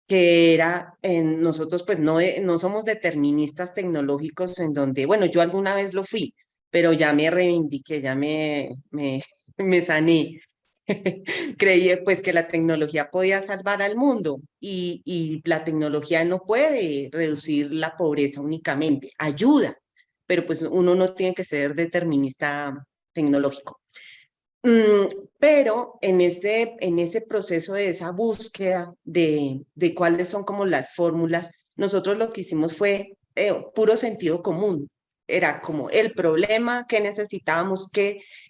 [SPEAKER 2] que era, nosotros pues no somos deterministas tecnológicos en donde, bueno, yo alguna vez lo fui, pero ya me reivindiqué, ya me sané. Creí pues que la tecnología podía salvar al mundo y la tecnología no puede reducir la pobreza únicamente, ayuda, pero pues uno no tiene que ser determinista tecnológico. Pero en ese proceso de esa búsqueda de cuáles son como las fórmulas, nosotros lo que hicimos fue puro sentido común. Era como el problema que necesitábamos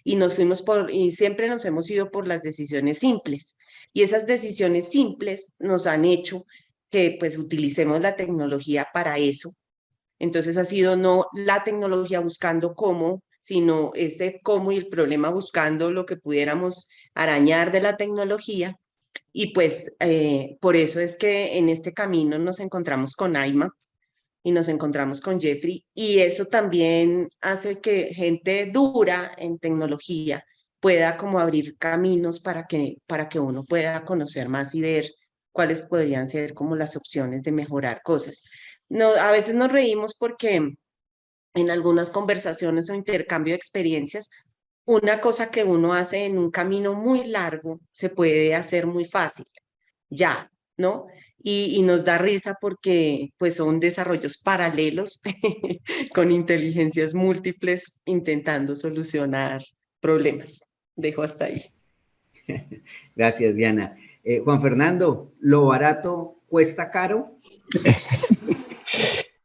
[SPEAKER 2] y nos fuimos y siempre nos hemos ido por las decisiones simples. Y esas decisiones simples nos han hecho que pues utilicemos la tecnología para eso. Entonces ha sido no la tecnología buscando cómo, sino cómo y el problema buscando lo que pudiéramos arañar de la tecnología. Y pues por eso es que en este camino nos encontramos con Aima y nos encontramos con Jeffrey, y eso también hace que gente dura en tecnología pueda como abrir caminos para que uno pueda conocer más y ver cuáles podrían ser como las opciones de mejorar cosas. No, a veces nos reímos porque en algunas conversaciones o intercambio de experiencias, una cosa que uno hace en un camino muy largo se puede hacer muy fácil, ya, ¿no? Y nos da risa porque pues son desarrollos paralelos con inteligencias múltiples intentando solucionar problemas. Dejo hasta ahí.
[SPEAKER 1] Gracias, Diana. Juan Fernando, ¿lo barato cuesta caro?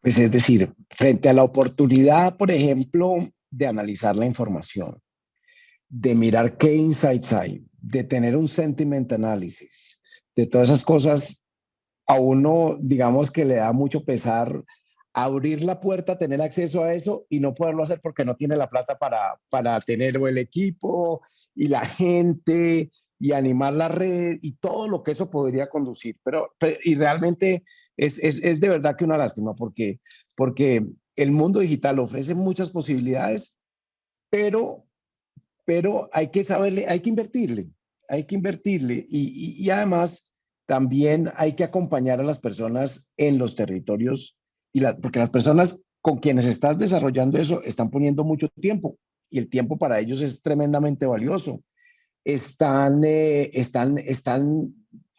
[SPEAKER 4] Pues es decir, frente a la oportunidad, por ejemplo, de analizar la información, de mirar qué insights hay, de tener un sentiment analysis, de todas esas cosas, a uno, digamos que le da mucho pesar abrir la puerta, tener acceso a eso y no poderlo hacer porque no tiene la plata para tener el equipo y la gente y animar la red y todo lo que eso podría conducir. Pero y realmente es de verdad que una lástima porque el mundo digital ofrece muchas posibilidades, pero, pero hay que saberle, hay que invertirle y además también hay que acompañar a las personas en los territorios porque las personas con quienes estás desarrollando eso están poniendo mucho tiempo y el tiempo para ellos es tremendamente valioso. Están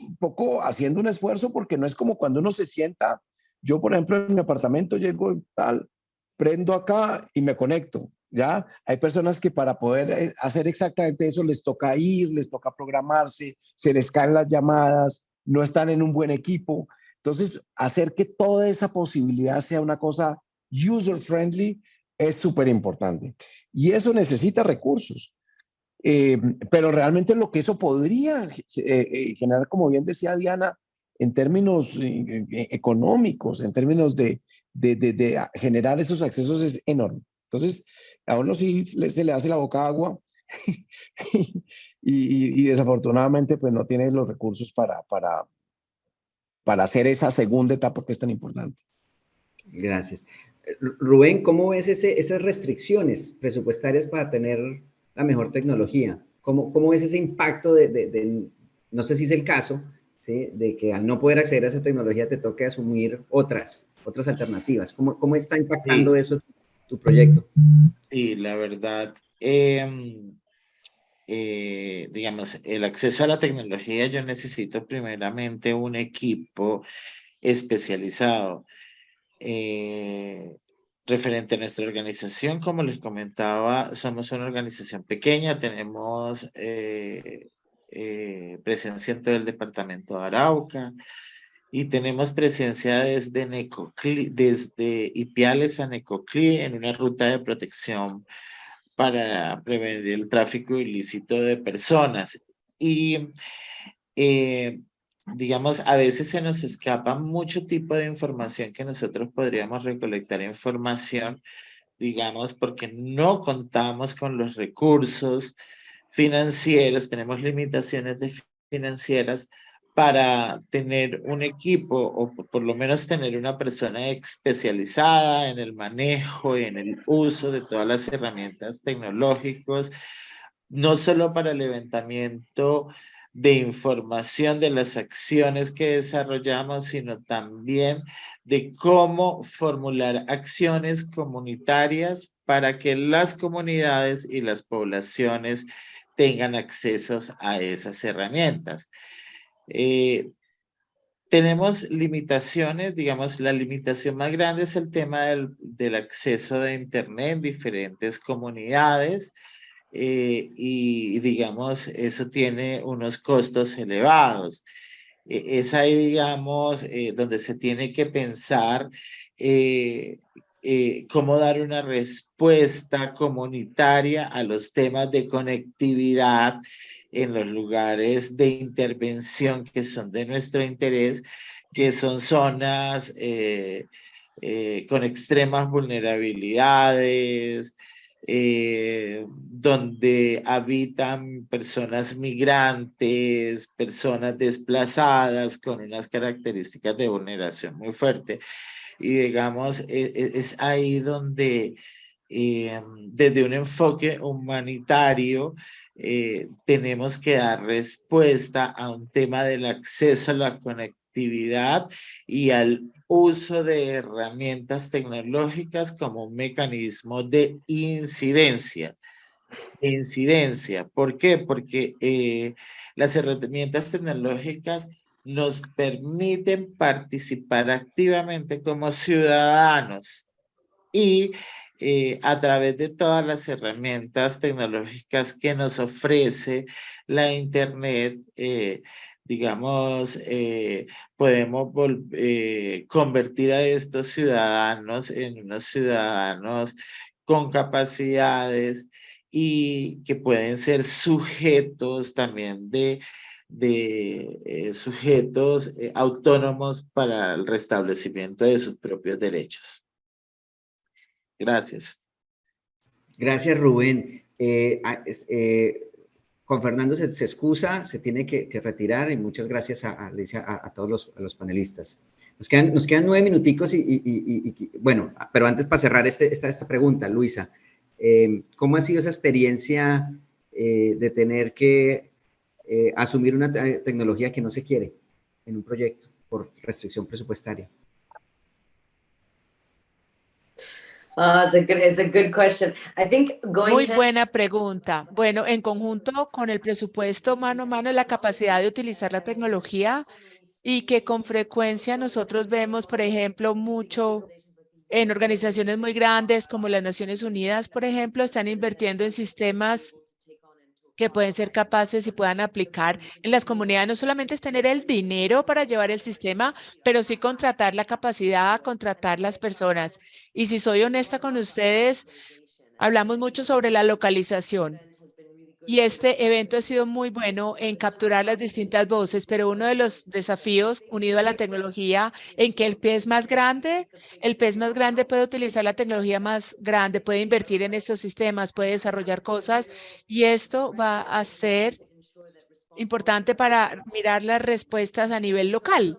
[SPEAKER 4] un poco haciendo un esfuerzo porque no es como cuando uno se sienta. Yo, por ejemplo, en mi apartamento llego y tal, prendo acá y me conecto. ¿Ya? Hay personas que para poder hacer exactamente eso les toca ir, les toca programarse, se les caen las llamadas, no están en un buen equipo. Entonces, hacer que toda esa posibilidad sea una cosa user-friendly es súper importante. Y eso necesita recursos. Pero realmente lo que eso podría generar, como bien decía Diana, en términos económicos, en términos de generar esos accesos es enorme. Entonces, a uno sí se le hace la boca agua y desafortunadamente pues no tiene los recursos para hacer esa segunda etapa que es tan importante.
[SPEAKER 1] Gracias. Rubén, ¿cómo ves esas restricciones presupuestarias para tener la mejor tecnología? ¿Cómo ves ese impacto no sé si es el caso, ¿sí? De que al no poder acceder a esa tecnología te toque asumir otras alternativas? ¿Cómo está impactando eso tu proyecto?
[SPEAKER 3] Sí, la verdad, digamos, el acceso a la tecnología, yo necesito primeramente un equipo especializado. Referente a nuestra organización, como les comentaba, somos una organización pequeña, tenemos presencia en todo el departamento de Arauca y tenemos presencia desde Ipiales a Necoclí en una ruta de protección para prevenir el tráfico ilícito de personas. Y digamos, a veces se nos escapa mucho tipo de información que nosotros podríamos recolectar información, digamos, porque no contamos con los recursos financieros, tenemos limitaciones financieras para tener un equipo o por lo menos tener una persona especializada en el manejo y en el uso de todas las herramientas tecnológicas, no solo para el levantamiento de información de las acciones que desarrollamos, sino también de cómo formular acciones comunitarias para que las comunidades y las poblaciones tengan accesos a esas herramientas. Tenemos limitaciones, digamos, la limitación más grande es el tema del acceso de Internet en diferentes comunidades. Y digamos, eso tiene unos costos elevados. Es ahí, digamos, donde se tiene que pensar cómo dar una respuesta comunitaria a los temas de conectividad en los lugares de intervención que son de nuestro interés, que son zonas con extremas vulnerabilidades, donde habitan personas migrantes, personas desplazadas con unas características de vulneración muy fuerte. Y digamos, es ahí donde desde un enfoque humanitario tenemos que dar respuesta a un tema del acceso a la conectividad y al uso de herramientas tecnológicas como un mecanismo de incidencia. ¿Por qué? Porque las herramientas tecnológicas nos permiten participar activamente como ciudadanos y a través de todas las herramientas tecnológicas que nos ofrece la Internet, digamos, podemos convertir a estos ciudadanos en unos ciudadanos con capacidades y que pueden ser sujetos también de sujetos autónomos para el restablecimiento de sus propios derechos. Gracias.
[SPEAKER 1] Gracias, Rubén. Juan Fernando se excusa, se tiene que retirar, y muchas gracias a todos los panelistas. Nos quedan 9 minuticos bueno, pero antes para cerrar esta pregunta, Luisa, ¿cómo ha sido esa experiencia de tener que asumir una tecnología que no se quiere en un proyecto por restricción presupuestaria?
[SPEAKER 5] It's a good question. I think
[SPEAKER 7] Muy buena pregunta. Bueno, en conjunto con el presupuesto mano a mano, la capacidad de utilizar la tecnología y que con frecuencia nosotros vemos, por ejemplo, mucho en organizaciones muy grandes como las Naciones Unidas, por ejemplo, están invirtiendo en sistemas que pueden ser capaces y puedan aplicar en las comunidades. No solamente es tener el dinero para llevar el sistema, pero sí contratar la capacidad, contratar las personas. Y si soy honesta con ustedes, hablamos mucho sobre la localización. Y este evento ha sido muy bueno en capturar las distintas voces, pero uno de los desafíos unido a la tecnología en que el pez más grande puede utilizar la tecnología más grande, puede invertir en estos sistemas, puede desarrollar cosas, y esto va a ser importante para mirar las respuestas a nivel local.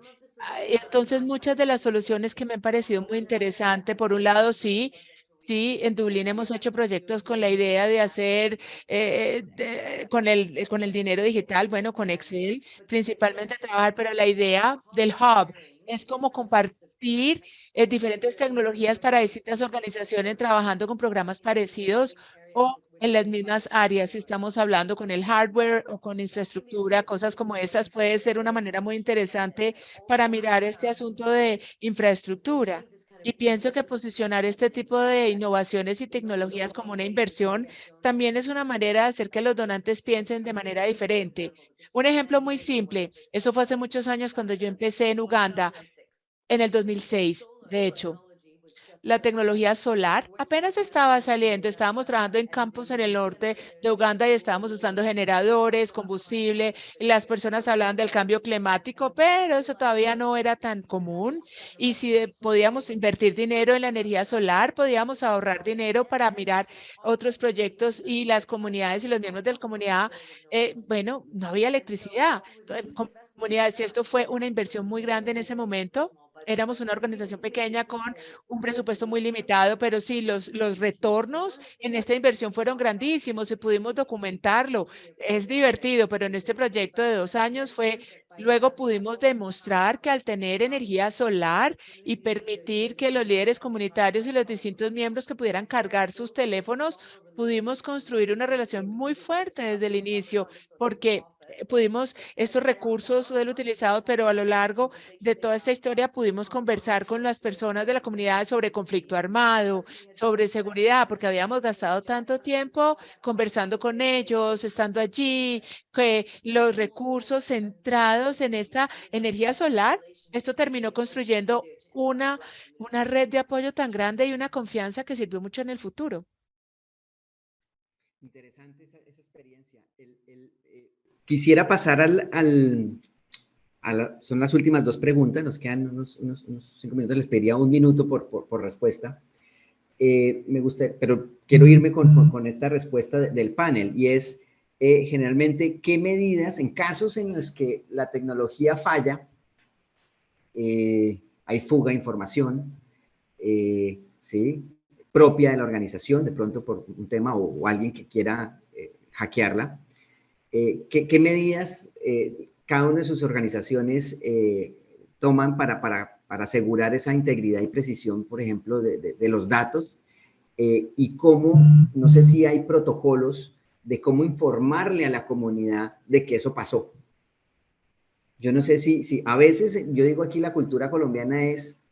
[SPEAKER 7] Entonces, muchas de las soluciones que me han parecido muy interesantes, por un lado, sí, en Dublín hemos hecho proyectos con la idea de hacer con el dinero digital, bueno, con Excel, principalmente trabajar, pero la idea del hub es como compartir diferentes tecnologías para distintas organizaciones trabajando con programas parecidos o en las mismas áreas. Si estamos hablando con el hardware o con infraestructura, cosas como estas, puede ser una manera muy interesante para mirar este asunto de infraestructura. Y pienso que posicionar este tipo de innovaciones y tecnologías como una inversión también es una manera de hacer que los donantes piensen de manera diferente. Un ejemplo muy simple, eso fue hace muchos años cuando yo empecé en Uganda, en el 2006, de hecho. La tecnología solar apenas estaba saliendo. Estábamos trabajando en campos en el norte de Uganda y estábamos usando generadores, combustible. Y las personas hablaban del cambio climático, pero eso todavía no era tan común. Y si podíamos invertir dinero en la energía solar, podíamos ahorrar dinero para mirar otros proyectos y las comunidades y los miembros de la comunidad, bueno, no había electricidad. Entonces, comunidad, ¿cierto? Fue una inversión muy grande en ese momento. Éramos una organización pequeña con un presupuesto muy limitado, pero sí, los retornos en esta inversión fueron grandísimos y pudimos documentarlo. Es divertido, pero en este proyecto de 2 años luego pudimos demostrar que al tener energía solar y permitir que los líderes comunitarios y los distintos miembros que pudieran cargar sus teléfonos, pudimos construir una relación muy fuerte desde el inicio, porque pudimos, estos recursos ser utilizados, pero a lo largo de toda esta historia pudimos conversar con las personas de la comunidad sobre conflicto armado, sobre seguridad, porque habíamos gastado tanto tiempo conversando con ellos, estando allí, que los recursos centrados en esta energía solar, esto terminó construyendo una red de apoyo tan grande y una confianza que sirvió mucho en el futuro.
[SPEAKER 1] Interesante esa experiencia. Quisiera pasar son las últimas 2 preguntas, nos quedan unos 5 minutos, les pediría 1 minuto por respuesta. Me gusta, pero quiero irme con esta respuesta del panel, y es generalmente qué medidas, en casos en los que la tecnología falla, hay fuga de información, ¿sí? propia de la organización, de pronto por un tema o alguien que quiera hackearla. ¿Qué medidas cada una de sus organizaciones toman para asegurar esa integridad y precisión, por ejemplo, de los datos? Y cómo, no sé si hay protocolos de cómo informarle a la comunidad de que eso pasó. Yo no sé si a veces, yo digo aquí la cultura colombiana es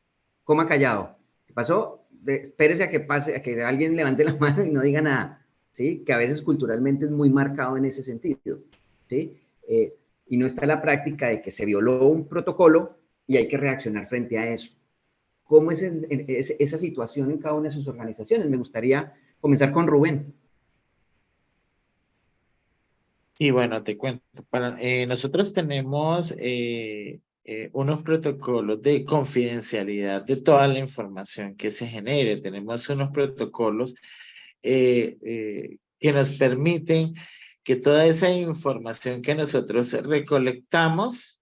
[SPEAKER 1] coma callado. ¿Qué pasó? espérese a que pase, a que alguien levante la mano y no diga nada, ¿sí? Que a veces culturalmente es muy marcado en ese sentido, ¿sí? Y no está la práctica de que se violó un protocolo y hay que reaccionar frente a eso. ¿Cómo es esa situación en cada una de sus organizaciones? Me gustaría comenzar con Rubén.
[SPEAKER 3] Y bueno, te cuento, nosotros tenemos unos protocolos de confidencialidad de toda la información que se genere. Tenemos unos protocolos que nos permiten que toda esa información que nosotros recolectamos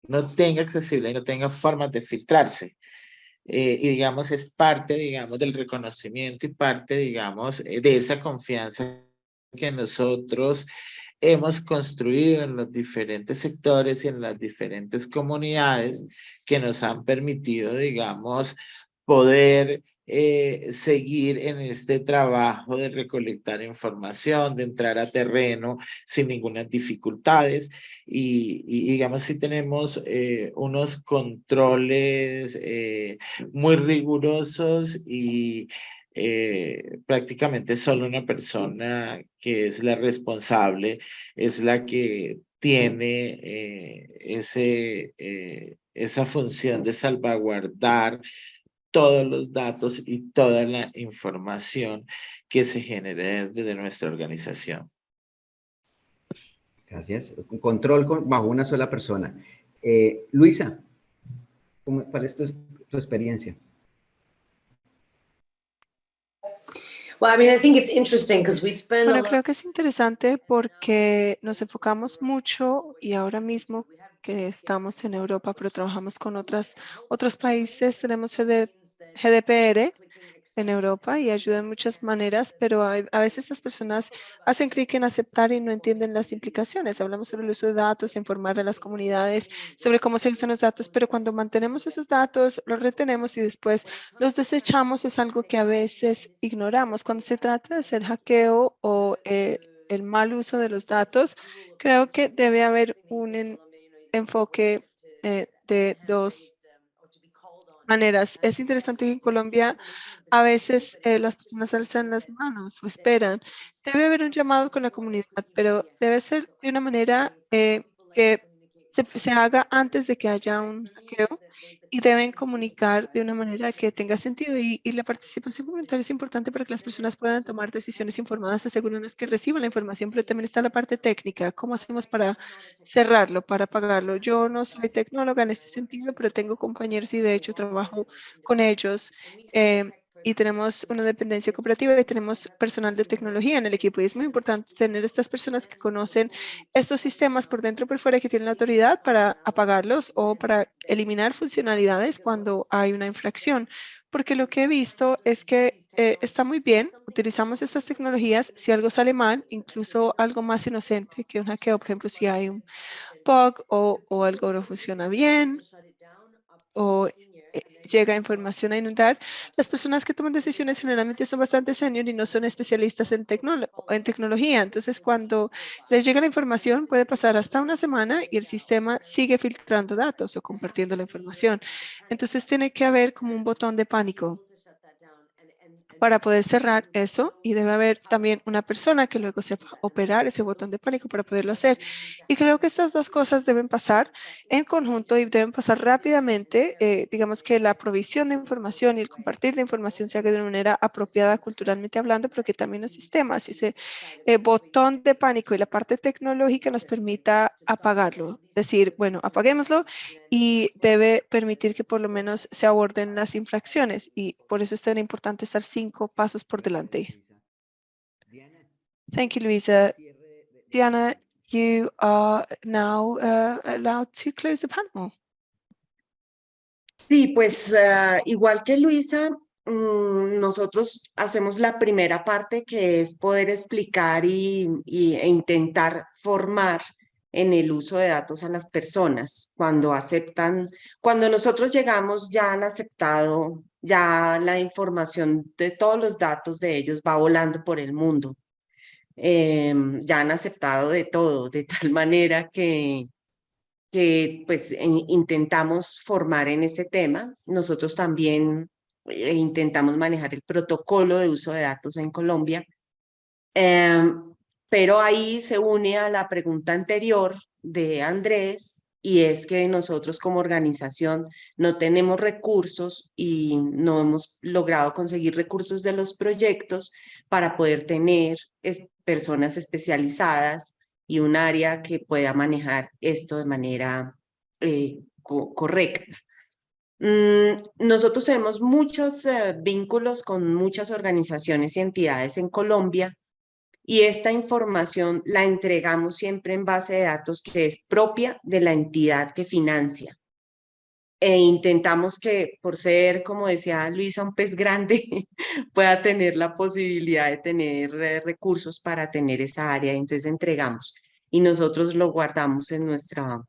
[SPEAKER 3] no tenga accesibilidad y no tenga formas de filtrarse. Y digamos, es parte, digamos, del reconocimiento y parte, digamos, de esa confianza que nosotros hemos construido en los diferentes sectores y en las diferentes comunidades que nos han permitido, digamos, poder seguir en este trabajo de recolectar información, de entrar a terreno sin ninguna dificultades y digamos si tenemos unos controles muy rigurosos y prácticamente solo una persona que es la responsable es la que tiene esa función de salvaguardar todos los datos y toda la información que se genere desde nuestra organización.
[SPEAKER 1] Gracias. Control bajo una sola persona. Luisa, ¿cuál es tu experiencia?
[SPEAKER 6] Bueno, creo que es interesante porque nos enfocamos mucho y ahora mismo que estamos en Europa, pero trabajamos con otros países, tenemos GDPR en Europa y ayuda en muchas maneras, pero a veces las personas hacen clic en aceptar y no entienden las implicaciones. Hablamos sobre el uso de datos, informar a las comunidades sobre cómo se usan los datos, pero cuando mantenemos esos datos, los retenemos y después los desechamos, es algo que a veces ignoramos. Cuando se trata de hacer hackeo o el mal uso de los datos, creo que debe haber un enfoque de dos maneras. Es interesante que en Colombia a veces las personas alzan las manos o esperan. Debe haber un llamado con la comunidad, pero debe ser de una manera que se haga antes de que haya un hackeo y deben comunicar de una manera que tenga sentido. Y la participación comunitaria es importante para que las personas puedan tomar decisiones informadas, asegurarnos que reciban la información, pero también está la parte técnica. ¿Cómo hacemos para cerrarlo, para pagarlo? Yo no soy tecnóloga en este sentido, pero tengo compañeros y de hecho trabajo con ellos. Y tenemos una dependencia cooperativa y tenemos personal de tecnología en el equipo. Y es muy importante tener estas personas que conocen estos sistemas por dentro y por fuera, que tienen la autoridad para apagarlos o para eliminar funcionalidades cuando hay una infracción. Porque lo que he visto es que está muy bien, utilizamos estas tecnologías, si algo sale mal, incluso algo más inocente que un hackeo, por ejemplo, si hay un bug o algo no funciona bien o llega información a inundar, las personas que toman decisiones generalmente son bastante senior y no son especialistas en tecnología. Entonces, cuando les llega la información, puede pasar hasta una semana y el sistema sigue filtrando datos o compartiendo la información. Entonces, tiene que haber como un botón de pánico para poder cerrar eso y debe haber también una persona que luego sepa operar ese botón de pánico para poderlo hacer. Y creo que estas dos cosas deben pasar en conjunto y deben pasar rápidamente. Digamos que la provisión de información y el compartir de información se haga de una manera apropiada culturalmente hablando, pero que también los sistemas y ese botón de pánico y la parte tecnológica nos permita apagarlo. Decir, bueno, apaguémoslo y debe permitir que por lo menos se aborden las infracciones y por eso es tan importante estar 5 pasos por delante. Thank you, Luisa. Diana, you are now allowed to close the panel.
[SPEAKER 2] Sí, pues igual que Luisa, nosotros hacemos la primera parte que es poder explicar e intentar formar en el uso de datos a las personas. Cuando aceptan, cuando nosotros llegamos ya han aceptado, ya la información de todos los datos de ellos va volando por el mundo. Ya han aceptado de todo, de tal manera que que pues intentamos formar en este tema. Nosotros también intentamos manejar el protocolo de uso de datos en Colombia. Pero ahí se une a la pregunta anterior de Andrés, y es que nosotros como organización no tenemos recursos y no hemos logrado conseguir recursos de los proyectos para poder tener personas especializadas y un área que pueda manejar esto de manera correcta. Nosotros tenemos muchos vínculos con muchas organizaciones y entidades en Colombia, y esta información la entregamos siempre en base de datos que es propia de la entidad que financia. E intentamos que, por ser, como decía Luisa, un pez grande, pueda tener la posibilidad de tener recursos para tener esa área. Entonces entregamos y nosotros lo guardamos en nuestra...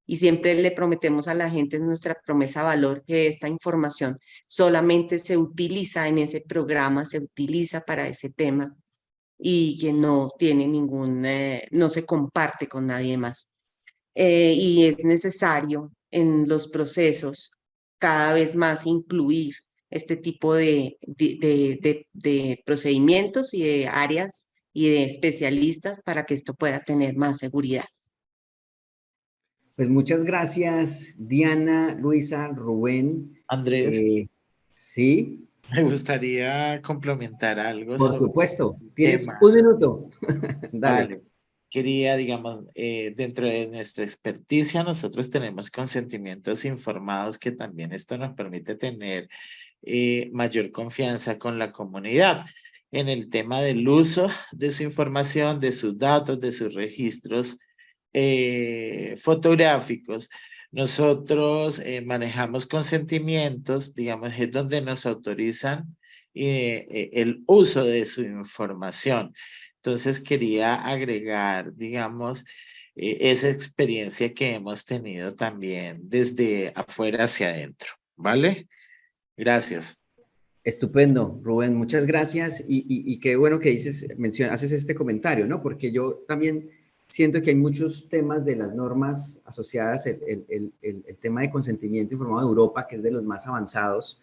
[SPEAKER 2] Y siempre le prometemos a la gente en nuestra promesa de valor que esta información solamente se utiliza en ese programa, se utiliza para ese tema, y que no tiene no se comparte con nadie más. Y es necesario en los procesos cada vez más incluir este tipo de procedimientos y de áreas y de especialistas para que esto pueda tener más seguridad.
[SPEAKER 1] Pues muchas gracias, Diana, Luisa, Rubén.
[SPEAKER 3] Andrés,
[SPEAKER 1] Sí,
[SPEAKER 3] me gustaría complementar algo
[SPEAKER 1] por
[SPEAKER 3] sobre
[SPEAKER 1] supuesto.
[SPEAKER 3] el
[SPEAKER 1] Tienes
[SPEAKER 3] tema.
[SPEAKER 1] un minuto. Dale.
[SPEAKER 3] Vale. Quería, digamos, dentro de nuestra experticia, nosotros tenemos consentimientos informados, que también esto nos permite tener mayor confianza con la comunidad en el tema del uso de su información, de sus datos, de sus registros fotográficos. Nosotros manejamos consentimientos, digamos, es donde nos autorizan el uso de su información. Entonces quería agregar, digamos, esa experiencia que hemos tenido también desde afuera hacia adentro, ¿vale? Gracias.
[SPEAKER 1] Estupendo, Rubén, muchas gracias. Y qué bueno que haces este comentario, ¿no? Porque yo también siento que hay muchos temas de las normas asociadas, el tema de consentimiento informado de Europa, que es de los más avanzados,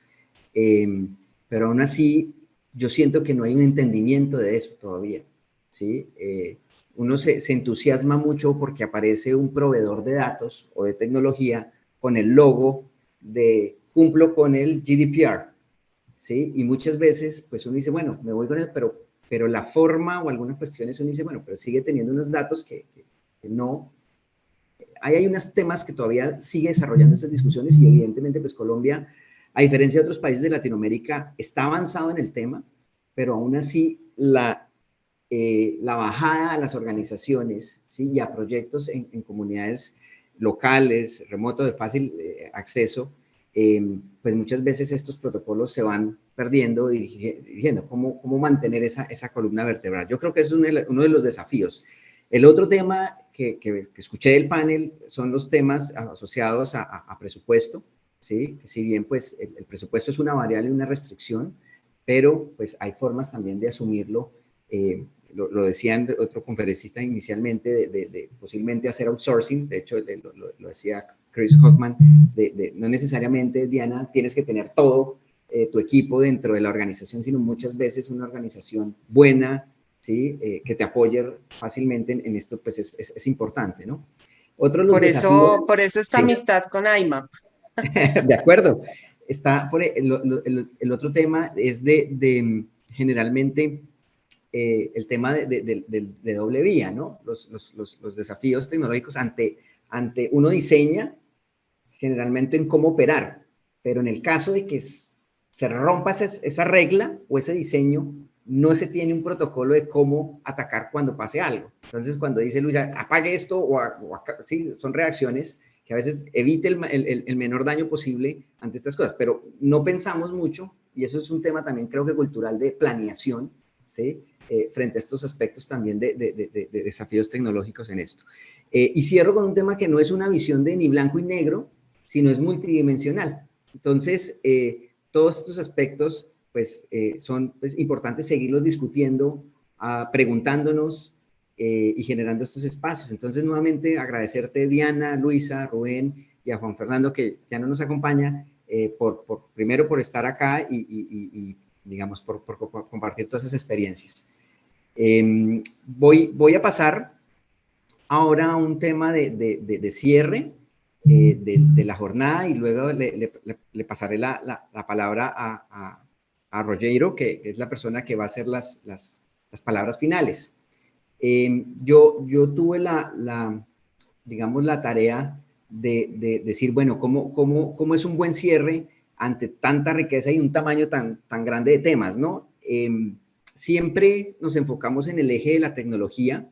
[SPEAKER 1] pero aún así yo siento que no hay un entendimiento de eso todavía, ¿sí? Uno se entusiasma mucho porque aparece un proveedor de datos o de tecnología con el logo de cumplo con el GDPR, ¿sí? Y muchas veces, pues uno dice, bueno, me voy con eso, pero la forma o algunas cuestiones uno dice, bueno, pero sigue teniendo unos datos que no... Hay unos temas que todavía sigue desarrollando estas discusiones, y evidentemente, pues Colombia, a diferencia de otros países de Latinoamérica, está avanzado en el tema, pero aún así la bajada a las organizaciones, ¿sí? Y a proyectos en comunidades locales, remotos, de fácil acceso, pues muchas veces estos protocolos se van perdiendo, dirigiendo cómo mantener esa columna vertebral. Yo creo que es uno de los desafíos. El otro tema que escuché del panel son los temas asociados a presupuesto, ¿sí? Si bien pues el presupuesto es una variable y una restricción, pero pues hay formas también de asumirlo. Lo decía otro conferencista inicialmente, de posiblemente hacer outsourcing. De hecho, lo decía Chris Hoffman, no necesariamente, Diana, tienes que tener todo tu equipo dentro de la organización, sino muchas veces una organización buena, ¿sí? Que te apoye fácilmente en esto, pues es importante, ¿no? Otro de los desafíos...
[SPEAKER 2] Por eso esta amistad con IMAP.
[SPEAKER 1] De acuerdo. Está el otro tema es generalmente el tema de doble vía, ¿no? Los desafíos tecnológicos ante uno diseña generalmente en cómo operar, pero en el caso de que se rompa esa regla o ese diseño, no se tiene un protocolo de cómo atacar cuando pase algo. Entonces, cuando dice Luisa, apague esto, sí, son reacciones que a veces evite el menor daño posible ante estas cosas, pero no pensamos mucho, y eso es un tema también creo que cultural de planeación, ¿sí? Frente a estos aspectos también de desafíos tecnológicos en esto. Y cierro con un tema que no es una visión de ni blanco y negro, sino es multidimensional. Entonces, todos estos aspectos, pues, son importantes seguirlos discutiendo, preguntándonos, y generando estos espacios. Entonces, nuevamente, agradecerte, Diana, Luisa, Rubén y a Juan Fernando, que ya no nos acompaña, primero por estar acá y digamos, por compartir todas esas experiencias. Voy a pasar ahora a un tema de cierre de la jornada y luego le pasaré la palabra a Rogero, que es la persona que va a hacer las palabras finales. Yo tuve digamos, la tarea de decir, bueno, ¿cómo es un buen cierre ante tanta riqueza y un tamaño tan grande de temas, ¿no? Siempre nos enfocamos en el eje de la tecnología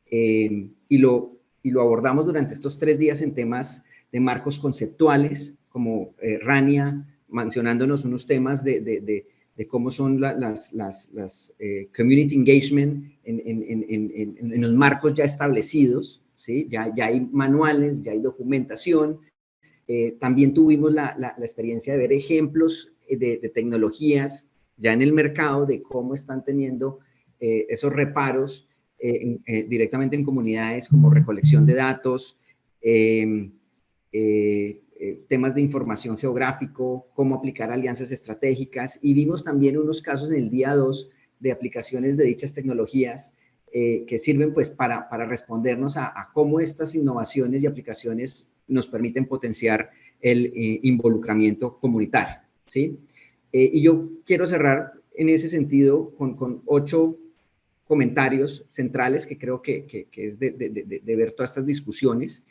[SPEAKER 1] y lo abordamos durante estos 3 días en temas de marcos conceptuales, como Rania, mencionándonos unos temas de cómo son las community engagement en los marcos ya establecidos, ¿sí? Ya hay manuales, ya hay documentación. También tuvimos la experiencia de ver ejemplos de tecnologías ya en el mercado, de cómo están teniendo esos reparos directamente en comunidades, como recolección de datos, temas de información geográfico, cómo aplicar alianzas estratégicas, y vimos también unos casos en el día 2 de aplicaciones de dichas tecnologías que sirven pues para respondernos a cómo estas innovaciones y aplicaciones nos permiten potenciar el involucramiento comunitario, ¿sí? Y yo quiero cerrar en ese sentido con 8 comentarios centrales que creo que es de ver todas estas discusiones.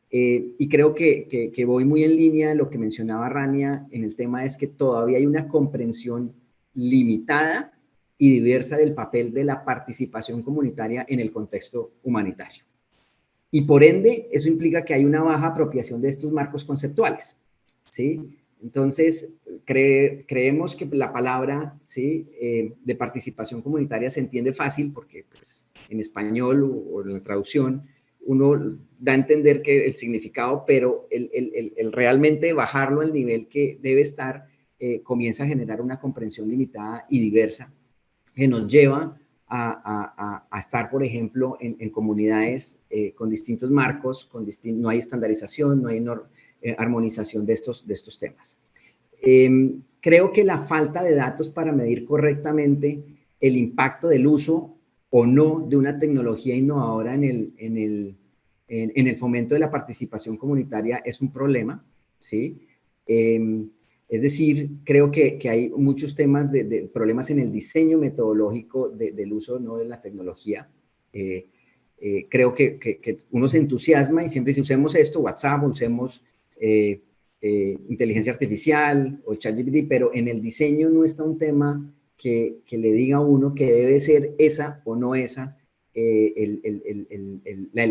[SPEAKER 1] Y creo que voy muy en línea de lo que mencionaba Rania en el tema, es que todavía hay una comprensión limitada y diversa del papel de la participación comunitaria en el contexto humanitario. Y por ende, eso implica que hay una baja apropiación de estos marcos conceptuales, ¿sí? Entonces, creemos que la palabra, ¿sí? De participación comunitaria se entiende fácil porque pues, en español o en la traducción uno da a entender que el significado, pero el realmente bajarlo al nivel que debe estar comienza a generar una comprensión limitada y diversa que nos lleva a estar, por ejemplo, en comunidades con distintos marcos, no hay estandarización, no hay armonización de estos temas. Creo que la falta de datos para medir correctamente el impacto del uso o no de una tecnología innovadora en el fomento de la participación comunitaria es un problema, ¿sí? Es decir, creo que hay muchos temas de problemas en el diseño metodológico del uso, ¿no?, de la tecnología. Creo que uno se entusiasma y siempre dice, usemos esto, WhatsApp, usemos inteligencia artificial o ChatGPT, pero en el diseño no está un tema que le diga a uno que debe ser esa o no esa la elección